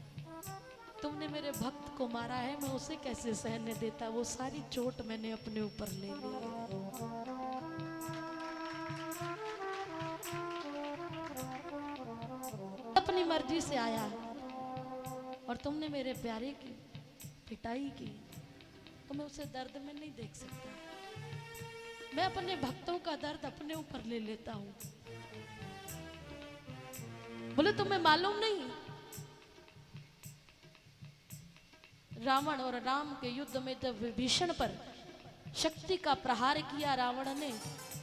तुमने मेरे भक्त को मारा है, मैं उसे कैसे सहने देता। वो सारी चोट मैंने अपने ऊपर ले ली। अपनी मर्जी से आया और तुमने मेरे प्यारे की पिटाई की, तो मैं उसे दर्द में नहीं देख सकता। मैं अपने भक्तों का दर्द अपने ऊपर ले लेता हूं। बोले तुम्हें मालूम नहीं, रावण और राम के युद्ध में जब विभीषण पर शक्ति का प्रहार किया रावण ने,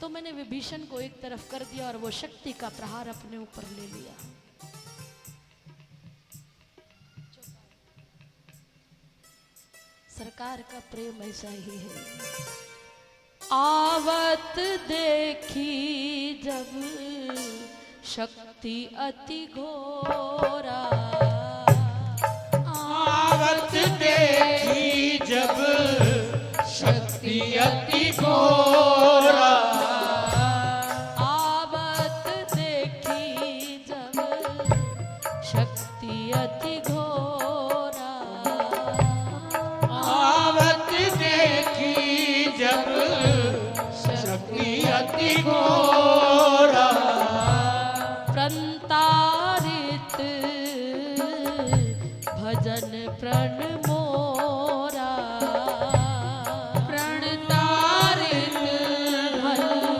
तो मैंने विभीषण को एक तरफ कर दिया और वो शक्ति का प्रहार अपने ऊपर ले लिया। सरकार का प्रेम ऐसा ही है। आवत देखी जब शक्ति अति घोरा, आवत देखी जब शक्ति अति घोरा, आवत देखी जब शक्ति अति घोरा, आवत देखी जब शक्ति अति घोरा, प्रंतारित भजन प्रण मोरा, प्रणतारित भजन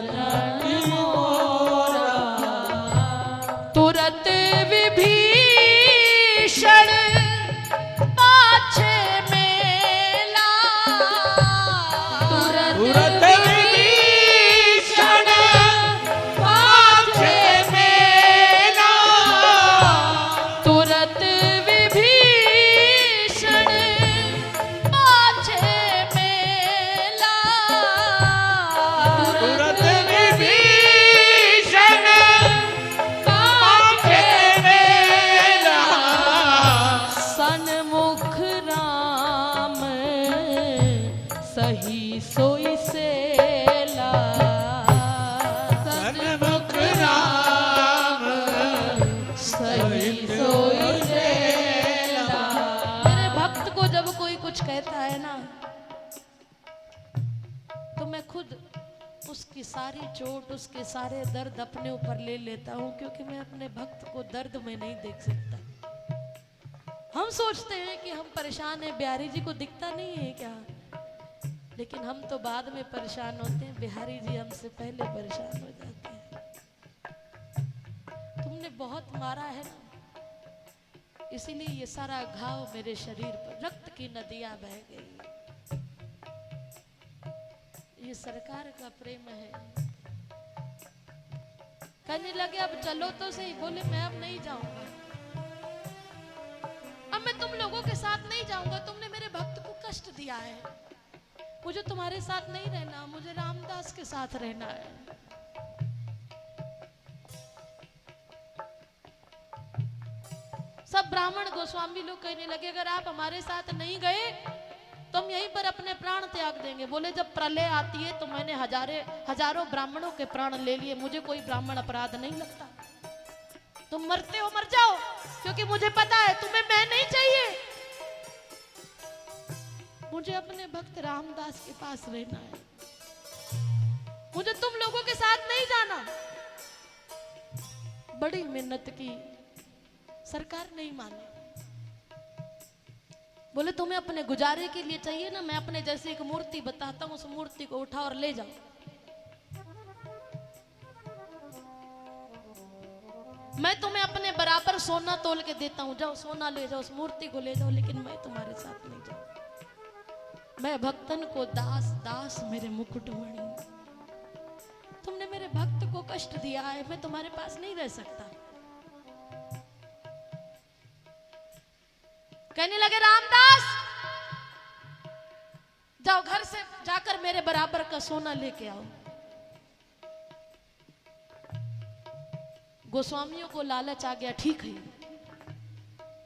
प्रण मोरा, तुरत विभीषण पाछे मेला, तुरत विभीषण पाछे मेला, तुरत विभीषण पाछे मेला, तुरत विभीषण पाछे मेला, सन्मुख राम सही सोई सेला, सन्मुख राम सही सोई सेला। मेरे भक्त को जब कोई कुछ कहता है ना, तो मैं खुद उसकी सारी चोट, उसके सारे दर्द अपने ऊपर ले लेता हूँ, क्योंकि मैं अपने भक्त को दर्द में नहीं देख सकता। हम सोचते हैं कि हम परेशान हैं, बिहारी जी को दिखता नहीं है क्या? लेकिन हम तो बाद में परेशान होते हैं, बिहारी जी हमसे पहले परेशान हो जाते हैं। तुमने बहुत मारा है ना, इसीलिए ये सारा घाव मेरे शरीर पर, रक्त की नदियां बह गई। ये सरकार का प्रेम है। कहने लगे अब चलो तो सही। बोले मैं अब नहीं जाऊंगा, अब मैं तुम लोगों के साथ नहीं जाऊंगा। तुमने मेरे भक्त को कष्ट दिया है, मुझे तुम्हारे साथ नहीं रहना, मुझे रामदास के साथ रहना है। सब ब्राह्मण गोस्वामी लोग कहने लगे अगर आप हमारे साथ नहीं गए तो हम यहीं पर अपने प्राण त्याग देंगे। बोले जब प्रलय आती है तो मैंने हजारों ब्राह्मणों के प्राण ले लिए, मुझे कोई ब्राह्मण अपराध नहीं लगता। तुम मरते हो मर जाओ, क्योंकि मुझे पता है तुम्हें मैं नहीं चाहिए। मुझे अपने भक्त रामदास के पास रहना है, मुझे तुम लोगों के साथ नहीं जाना। बड़ी मेहनत की, सरकार नहीं मानी। बोले तुम्हें अपने गुजारे के लिए चाहिए ना, मैं अपने जैसे एक मूर्ति बताता हूं, उस मूर्ति को उठा और ले जाओ। मैं तुम्हें अपने बराबर सोना तोल के देता हूं, जाओ सोना ले जाओ, उस मूर्ति को ले जाओ, लेकिन मैं तुम्हारे साथ नहीं जाऊं। मैं भक्तन को दास दास मेरे मुकुटमणि। तुमने मेरे भक्त को कष्ट दिया है, मैं तुम्हारे पास नहीं रह सकता। कहने लगे रामदास जाओ घर से जाकर मेरे बराबर का सोना लेके आओ। गोस्वामियों को लालच आ गया, ठीक है।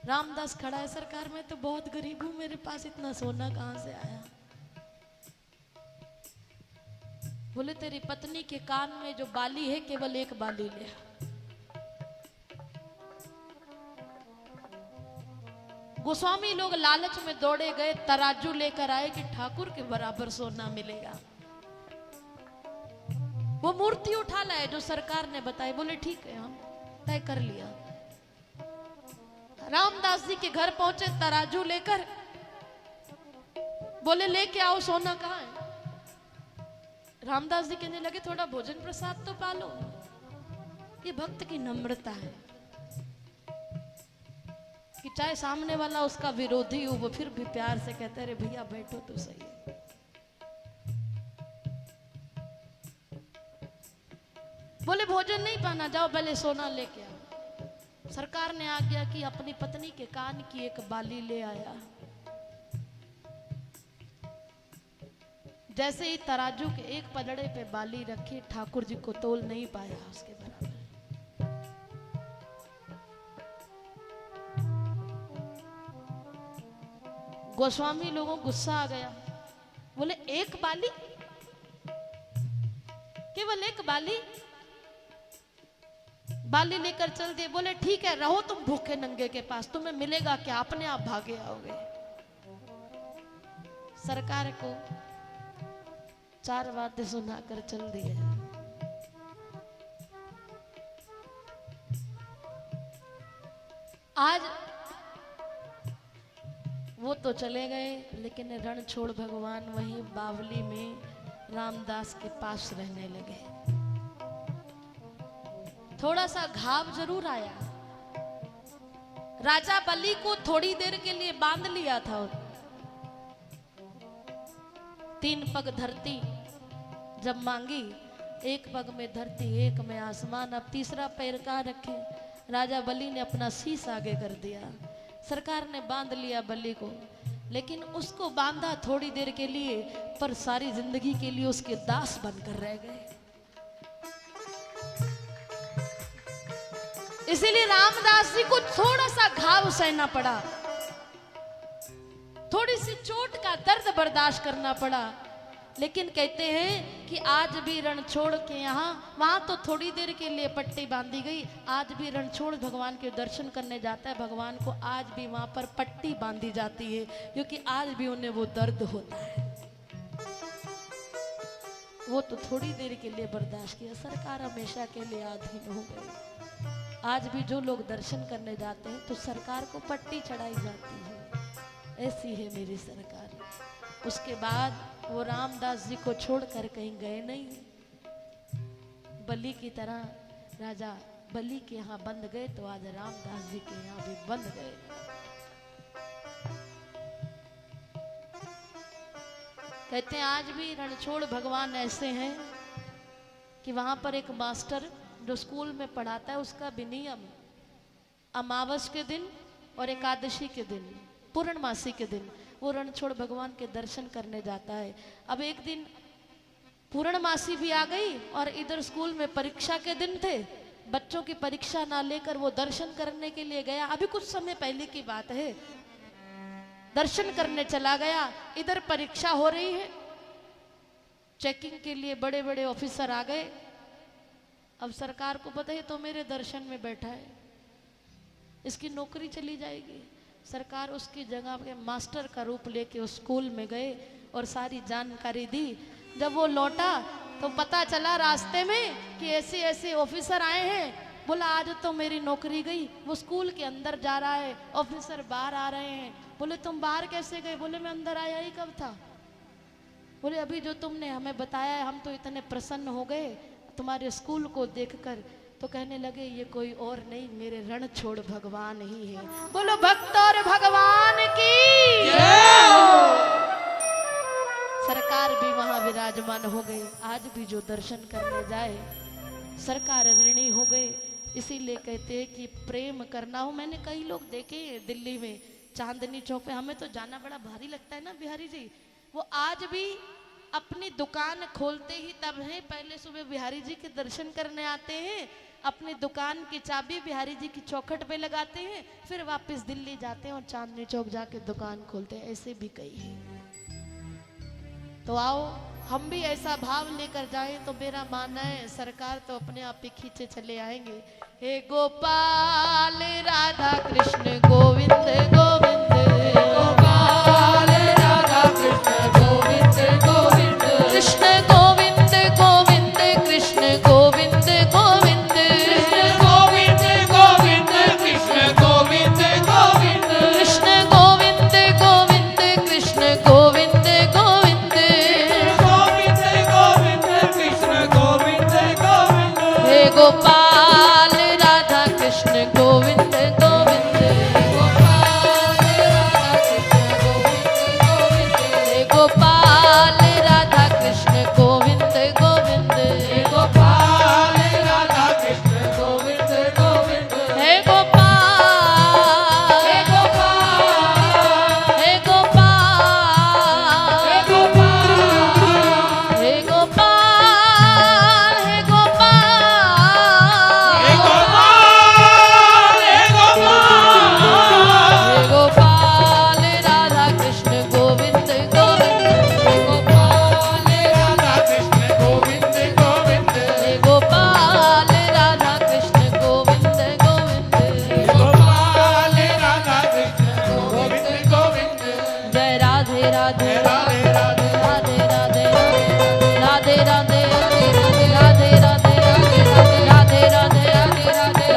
रामदास खड़ा है, सरकार मैं तो बहुत गरीब हूं, मेरे पास इतना सोना कहां से आया। बोले तेरी पत्नी के कान में जो बाली है केवल एक बाली ले। गोस्वामी लोग लालच में दौड़े गए, तराजू लेकर आए कि ठाकुर के बराबर सोना मिलेगा। वो मूर्ति उठा लाए जो सरकार ने बताई। बोले ठीक है, हम तय कर लिया। रामदास जी के घर पहुंचे तराजू लेकर। बोले लेके आओ, सोना कहाँ है? रामदास जी कहने लगे थोड़ा भोजन प्रसाद तो पालो। ये भक्त की नम्रता है कि चाहे सामने वाला उसका विरोधी हो, वो फिर भी प्यार से कहते अरे भैया बैठो तो सही है। बोले भोजन नहीं पाना, जाओ पहले सोना लेके आओ। सरकार ने आज्ञा की, अपनी पत्नी के कान की एक बाली ले आया। जैसे ही तराजू के एक पलड़े पे बाली रखी, ठाकुर जी को तोल नहीं पाया उसके बराबर। गोस्वामी लोगों को गुस्सा आ गया। बोले एक बाली, केवल एक बाली? बाली लेकर चल दिए। बोले ठीक है, रहो तुम भूखे नंगे के पास, तुम्हें मिलेगा क्या, अपने आप भागे आओगे। सरकार को 4 बातें सुनाकर चल दिए। आज वो तो चले गए, लेकिन रणछोड़ भगवान वहीं बावली में रामदास के पास रहने लगे। थोड़ा सा घाव जरूर आया। राजा बलि को थोड़ी देर के लिए बांध लिया था। 3 पग धरती जब मांगी, 1 पग में धरती, 1 में आसमान, अब तीसरा पैर कहाँ रखे? राजा बलि ने अपना शीश आगे कर दिया। सरकार ने बांध लिया बलि को, लेकिन उसको बांधा थोड़ी देर के लिए, पर सारी जिंदगी के लिए उसके दास बनकर रह गए। इसीलिए रामदास जी को थोड़ा सा घाव सहना पड़ा, थोड़ी सी चोट का दर्द बर्दाश्त करना पड़ा। लेकिन कहते हैं कि आज भी रणछोड़ के यहाँ, वहां तो थोड़ी देर के लिए पट्टी बांधी गई, आज भी रणछोड़ भगवान के दर्शन करने जाता है भगवान को, आज भी वहां पर पट्टी बांधी जाती है, क्योंकि आज भी उन्हें वो दर्द होता है। वो तो थोड़ी देर के लिए बर्दाश्त किया, सरकार हमेशा के लिए अधीन हो गई। आज भी जो लोग दर्शन करने जाते हैं तो सरकार को पट्टी चढ़ाई जाती है। ऐसी है मेरी सरकार। उसके बाद वो रामदास जी को छोड़कर कहीं गए नहीं। बलि की तरह राजा बलि के यहाँ बंद गए, तो आज रामदास जी के यहाँ भी बंद गए। कहते हैं आज भी रणछोड़ भगवान ऐसे हैं कि वहां पर एक मास्टर जो स्कूल में पढ़ाता है, उसका भी नियम अमावस के दिन और एकादशी के दिन, पूर्णमासी के दिन वो रणछोड़ भगवान के दर्शन करने जाता है। अब एक दिन पूर्णमासी भी आ गई और इधर स्कूल में परीक्षा के दिन थे, बच्चों की परीक्षा ना लेकर वो दर्शन करने के लिए गया। अभी कुछ समय पहले की बात है, दर्शन करने चला गया, इधर परीक्षा हो रही है, चेकिंग के लिए बड़े बड़े ऑफिसर आ गए। अब सरकार को पता है तो मेरे दर्शन में बैठा है, इसकी नौकरी चली जाएगी। सरकार उसकी जगह पे मास्टर का रूप लेके उस स्कूल में गए और सारी जानकारी दी। जब वो लौटा तो पता चला रास्ते में कि ऐसे ऐसे ऑफिसर आए हैं। बोला आज तो मेरी नौकरी गई। वो स्कूल के अंदर जा रहा है, ऑफिसर बाहर आ रहे हैं। बोले तुम बाहर कैसे गए? बोले मैं अंदर आया ही कब था। बोले अभी जो तुमने हमें बताया है, हम तो इतने प्रसन्न हो गए तुम्हारे स्कूल को देखकर। तो कहने लगे ये कोई और नहीं, मेरे रणछोड़ भगवान ही है। बोलो भक्त और भगवान की जय हो। सरकार भी वहां विराजमान हो गई। आज भी जो दर्शन करने जाए सरकार ऋणी हो गए। इसीलिए कहते हैं कि प्रेम करना हो। मैंने कई लोग देखे दिल्ली में चांदनी चौक पे, हमें तो जाना बड़ा भारी लगता है ना बिहारी जी, वो आज भी अपनी दुकान खोलते ही तब है, पहले सुबह बिहारी जी के दर्शन करने आते हैं, अपनी दुकान की चाबी बिहारी जी की चौखट पे लगाते हैं, फिर वापस दिल्ली जाते हैं और चांदनी चौक जाके दुकान खोलते हैं। ऐसे भी कई हैं। तो आओ हम भी ऐसा भाव लेकर जाएं तो मेरा मानना है सरकार तो अपने आप ही खींचे चले आएंगे। हे गोपाल राधा कृष्ण गोविंद गोविंद गोपाल राधा कृष्ण गोविंद गोविंद, हे गोपाल राधा कृष्ण गोविंद गोविंद, हे गोपाल, हे गोपाल, हे गोपाल, हे गोपाल, हे गोपाल, हे गोपाल, हे गोपाल, हे गोपाल, हे गोपाल राधा कृष्ण गोविंद गोविंद, हे गोपाल राधा कृष्ण गोविंद गोविंद, हे गोपाल राधा कृष्ण गोविंद गोविंद। हे गोपाल राधा कृष्ण गोविंद गोविंद, जय राधे राधे राधे राधे राधे राधे राधे राधे राधे राधे राधे राधे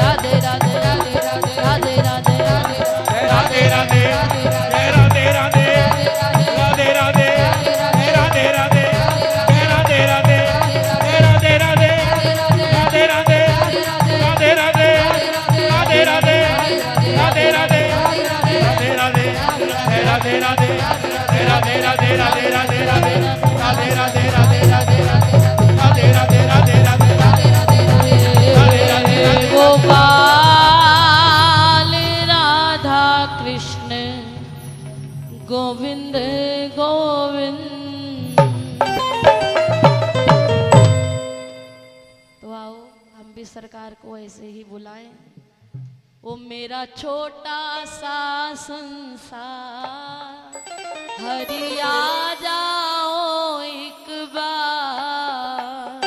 राधे राधे राधे राधे राधे राधे जय राधे राधे राधे राधे जय राधे राधे जय राधे राधे जय राधे राधे राधे राधे राधे राधे राधे राधे राधे राधे राधे राधे जय राधे राधे जय राधे राधे राधे राधे राधे राधे राधे राधे राधे राधे राधे राधे राधे राधे गोपाल राधा कृष्ण गोविंद गोविंद। तो आओ हम भी सरकार को ऐसे ही बुलाएं। ओ मेरा छोटा सा संसार हरि आ जाओ एक बार।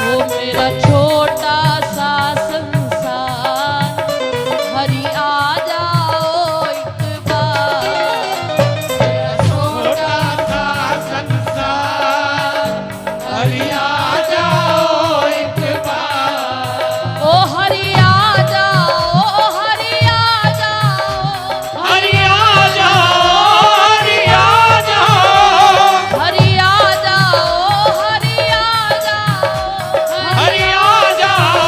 वो मेरा छोटा सा संसार हरि आ जाओ एक बार। मेरा छोटा सा संसार हरि आ जाओ एक बार, ओ हरि आ जाओ, ओ हरि आ जाओ, हरि आ जाओ, हरि आ जाओ, हरि आ जाओ, हरि आ जाओ, हरि आ जाओ,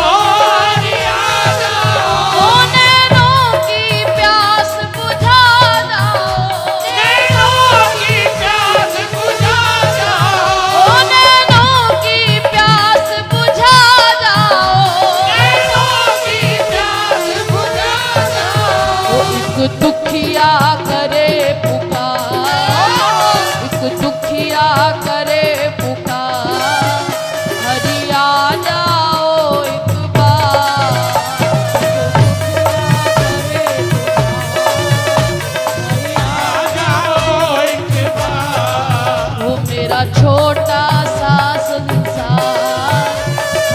हरि आ जाओ, ओ नैनों की प्यास बुझा जाओ, नैनों की प्यास बुझा जाओ, ओ नैनों की प्यास बुझा जाओ। नैनों की प्यास बुझा जाओ, ओ एक दुखिया करे पुकार, एक दुखिया करे पुकार, हरि आ जाओ एक बार। आ जाओ एक बार, वो मेरा छोटा सा संसार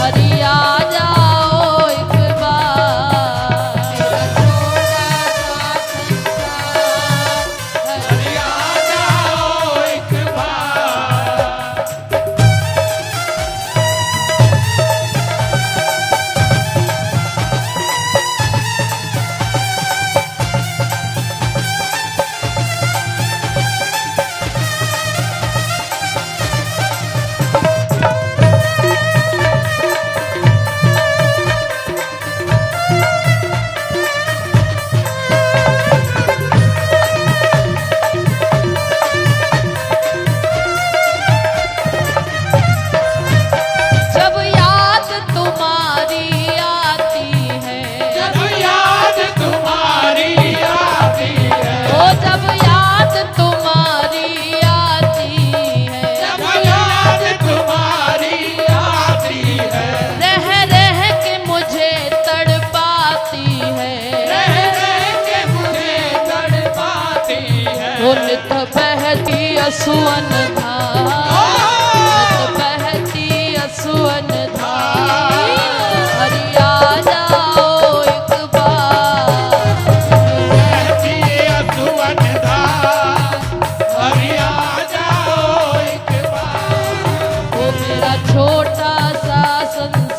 हरि आ जाओ एक बार। मेरा छोटा सा संसार हरि आ जाओ एक बार, जब याद तुम्हारी आती है, जब याद तुम्हारी आती है, ओ जब याद तुम्हारी आती है, जब याद तुम्हारी आती है, रह के मुझे तड़पाती है, रह के मुझे तड़पाती है, वो नित बहती असुवन धार, नित बहती असुवन धार, हरि आ जाओ एक बार। बहती असुवन धार, हरि आ जाओ एक बार, वो मेरा छोटा सा संसार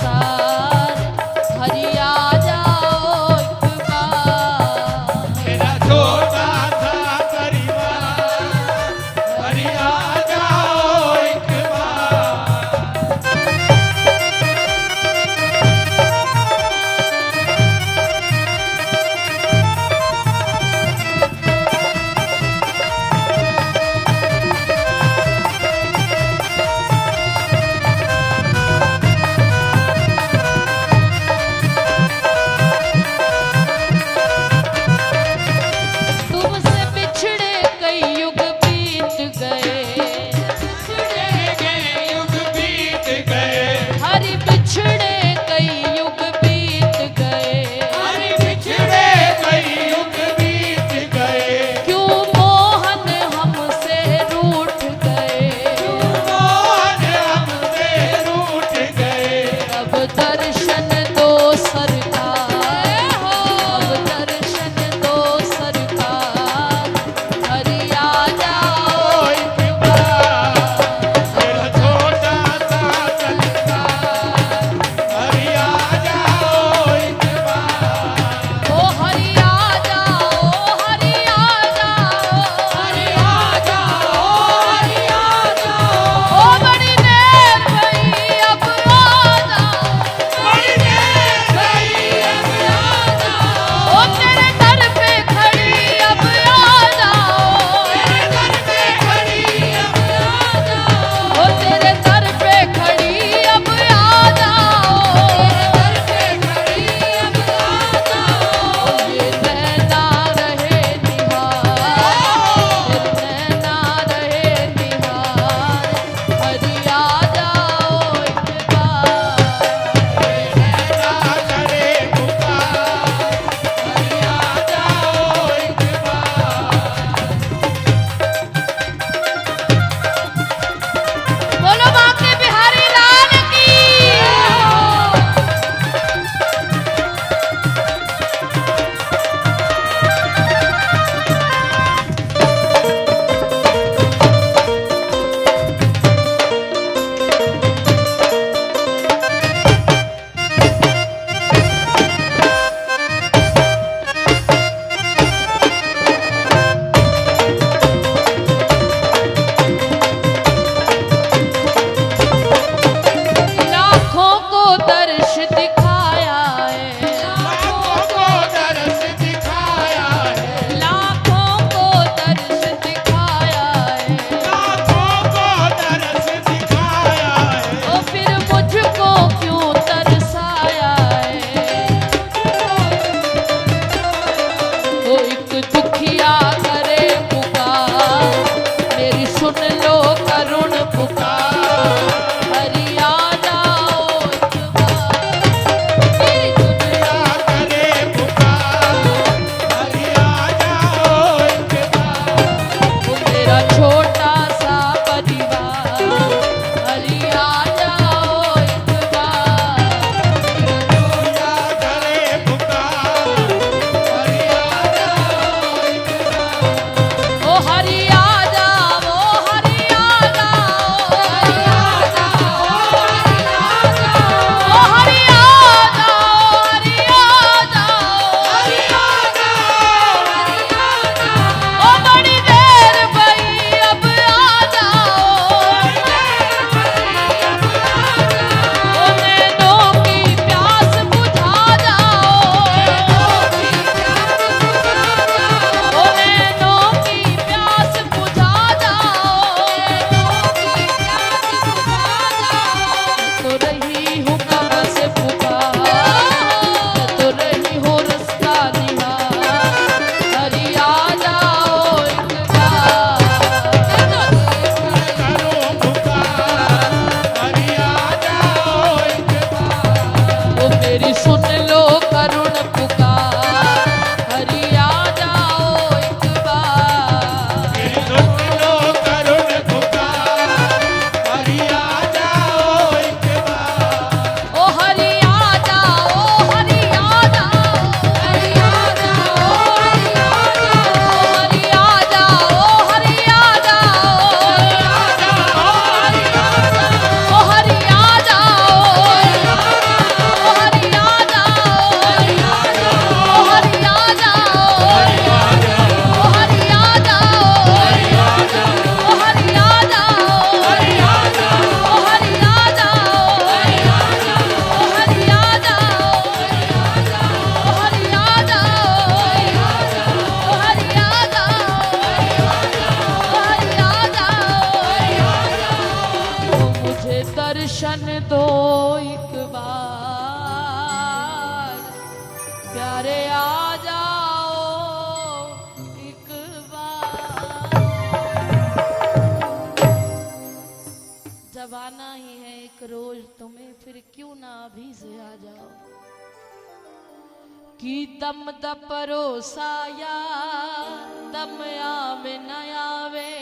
दर्शन दो सरकार, अब दर्शन दो सरकार, हरि आ जाओ एक बार तेरा छोटा सा चलकार, हरि आ जाओ एक बार। ओ हरि आ जाओ, हरि आ जाओ, हरि आ जाओ, हरि आ जाओ। ओ बड़ी देर भई अब आ जाओ, बड़ी देर गई अब आ जाओ, ओ तेरे दर पे खड़ी अब आ जाओ, तेरे दर पे खड़ी अब आ जाओ, ओ तेरे दर पे खड़ी अब आ जाओ, तेरे दर पे खड़ी अब आ जाओ। ओ ये नैना रहे निहार, ये नैना रहे निहार, हरि आ जाओ एक बार। नैना करे पुकार, हरि आ जाओ एक बार। बोलो बांके बिहारी लाल की। लाखों को दर्श दिखाया है, लाखों को दर्श दिखाया है, लाखों को दर्श दिखाया है, लाखों को दर्श दिखाया है। ओ फिर मुझको क्यों तरसाया है। ओ एक दुखिया करे पुकार, मेरी सुन लो करुण पुकार, हरि आ जाओ एक बार। मेरी दुनिया क्या करे पुकार, हरि आ जाओ एक बार। वो मेरा छोटा सा परिवार, हरि आ जाओ एक बार। क्या करे पुकार, हरि आ जाओ एक बार। ओ हरि आ जाओ, हरि आ जाओ, हरि आ जाओ, हरि आ जाओ। ओ हरि आ जाओ, हरि आ जाओ, हरि आ जाओ, हरि आ जाओ। ओ बड़ी देर भई अब आ जाओ, ओ नैनों की प्यास बुझा जाओ, ओ नैनों की प्यास बुझा जाओ, मैं तो रही हूँ कब से पुकार, मैं तो रही हूँ रास्ता निहार, हरि आ जाओ एक बार। करो पुकार, हरि आ जाओ एक बार। ओ मेरी सुन लो करुण पुकार, हरि आ जाओ एक बार। मेरी सुन लो करुण पुकार, हरि आ जाओ एक बार। ओ हरि आ जाओ, हरि आ जाओ, हरि आ जाओ, हरि आ जाओ। ओ हरि आ जाओ, हरि आ जाओ, हरि आ जाओ। ओ हरि आ जाओ, हरि आ जाओ, ओ हरि आ जाओ, हरि आ जाओ। ओ हरि आ जाओ, हरि आ जाओ, ओ हरि आ जाओ, हरि आ जाओ। ओ हरि आ जाओ, हरि आ जाओ, ओ हरि आ जाओ, हरि आ जाओ। ओ हरि आ जाओ, ओ हरि आ जाओ, ओ हरि आ जाओ। ओ मुझे दर्शन दो एक बार, प्यारे आ जाओ एक बार। जब आना ही है एक रोज तुम्हें, फिर क्यों ना अभी से आ जाओ। कि दम द परोसाया दम आवे न आवे,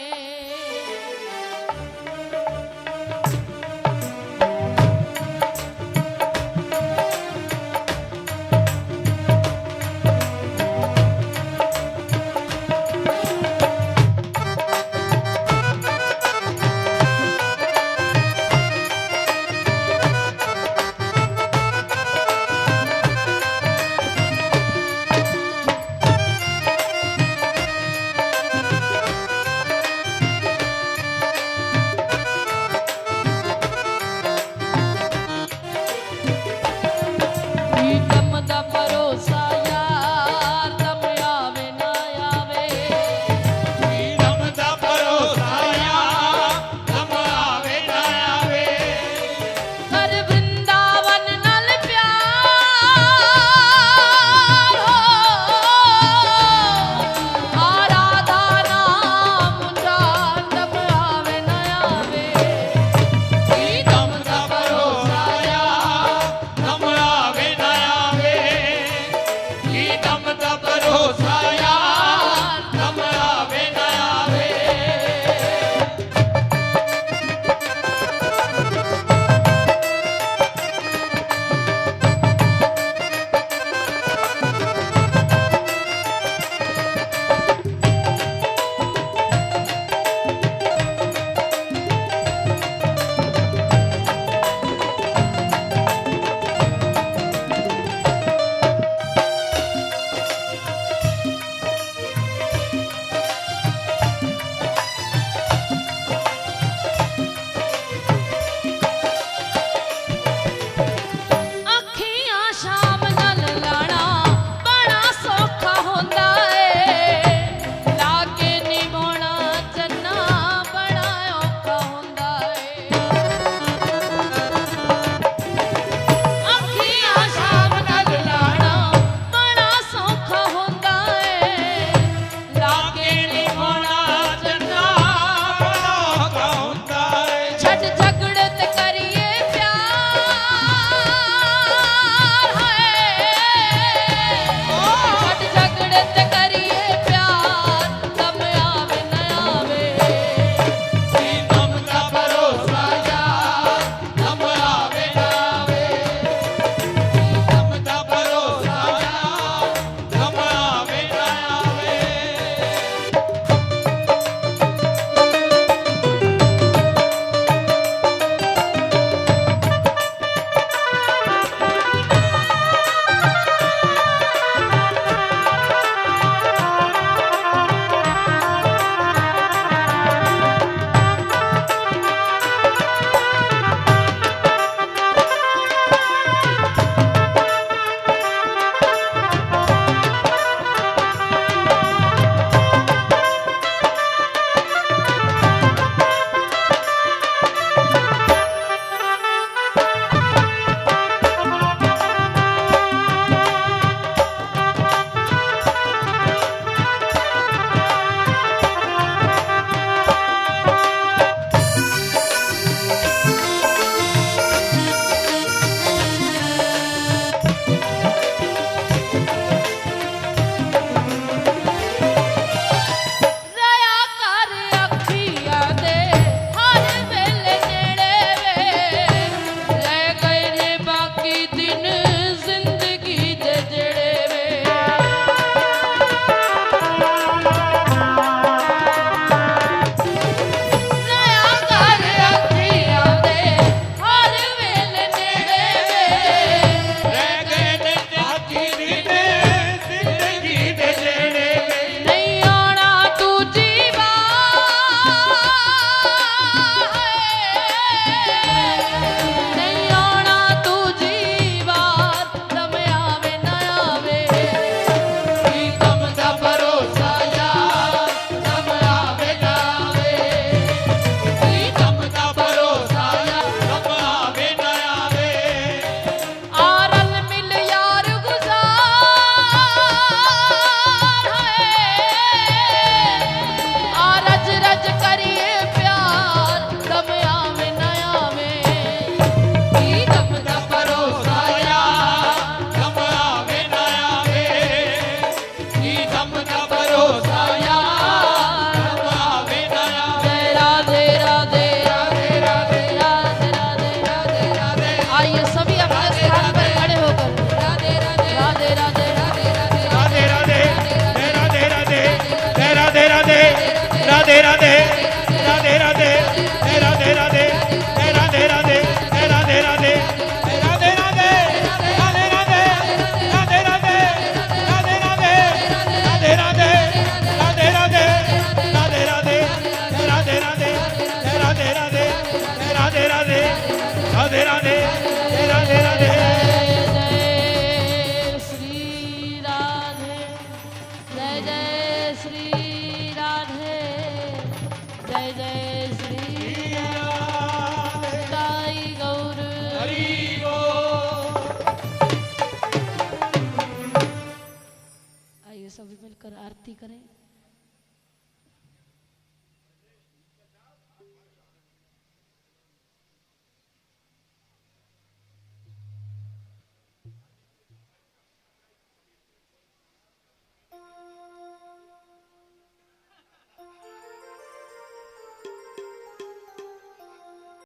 विनती करें।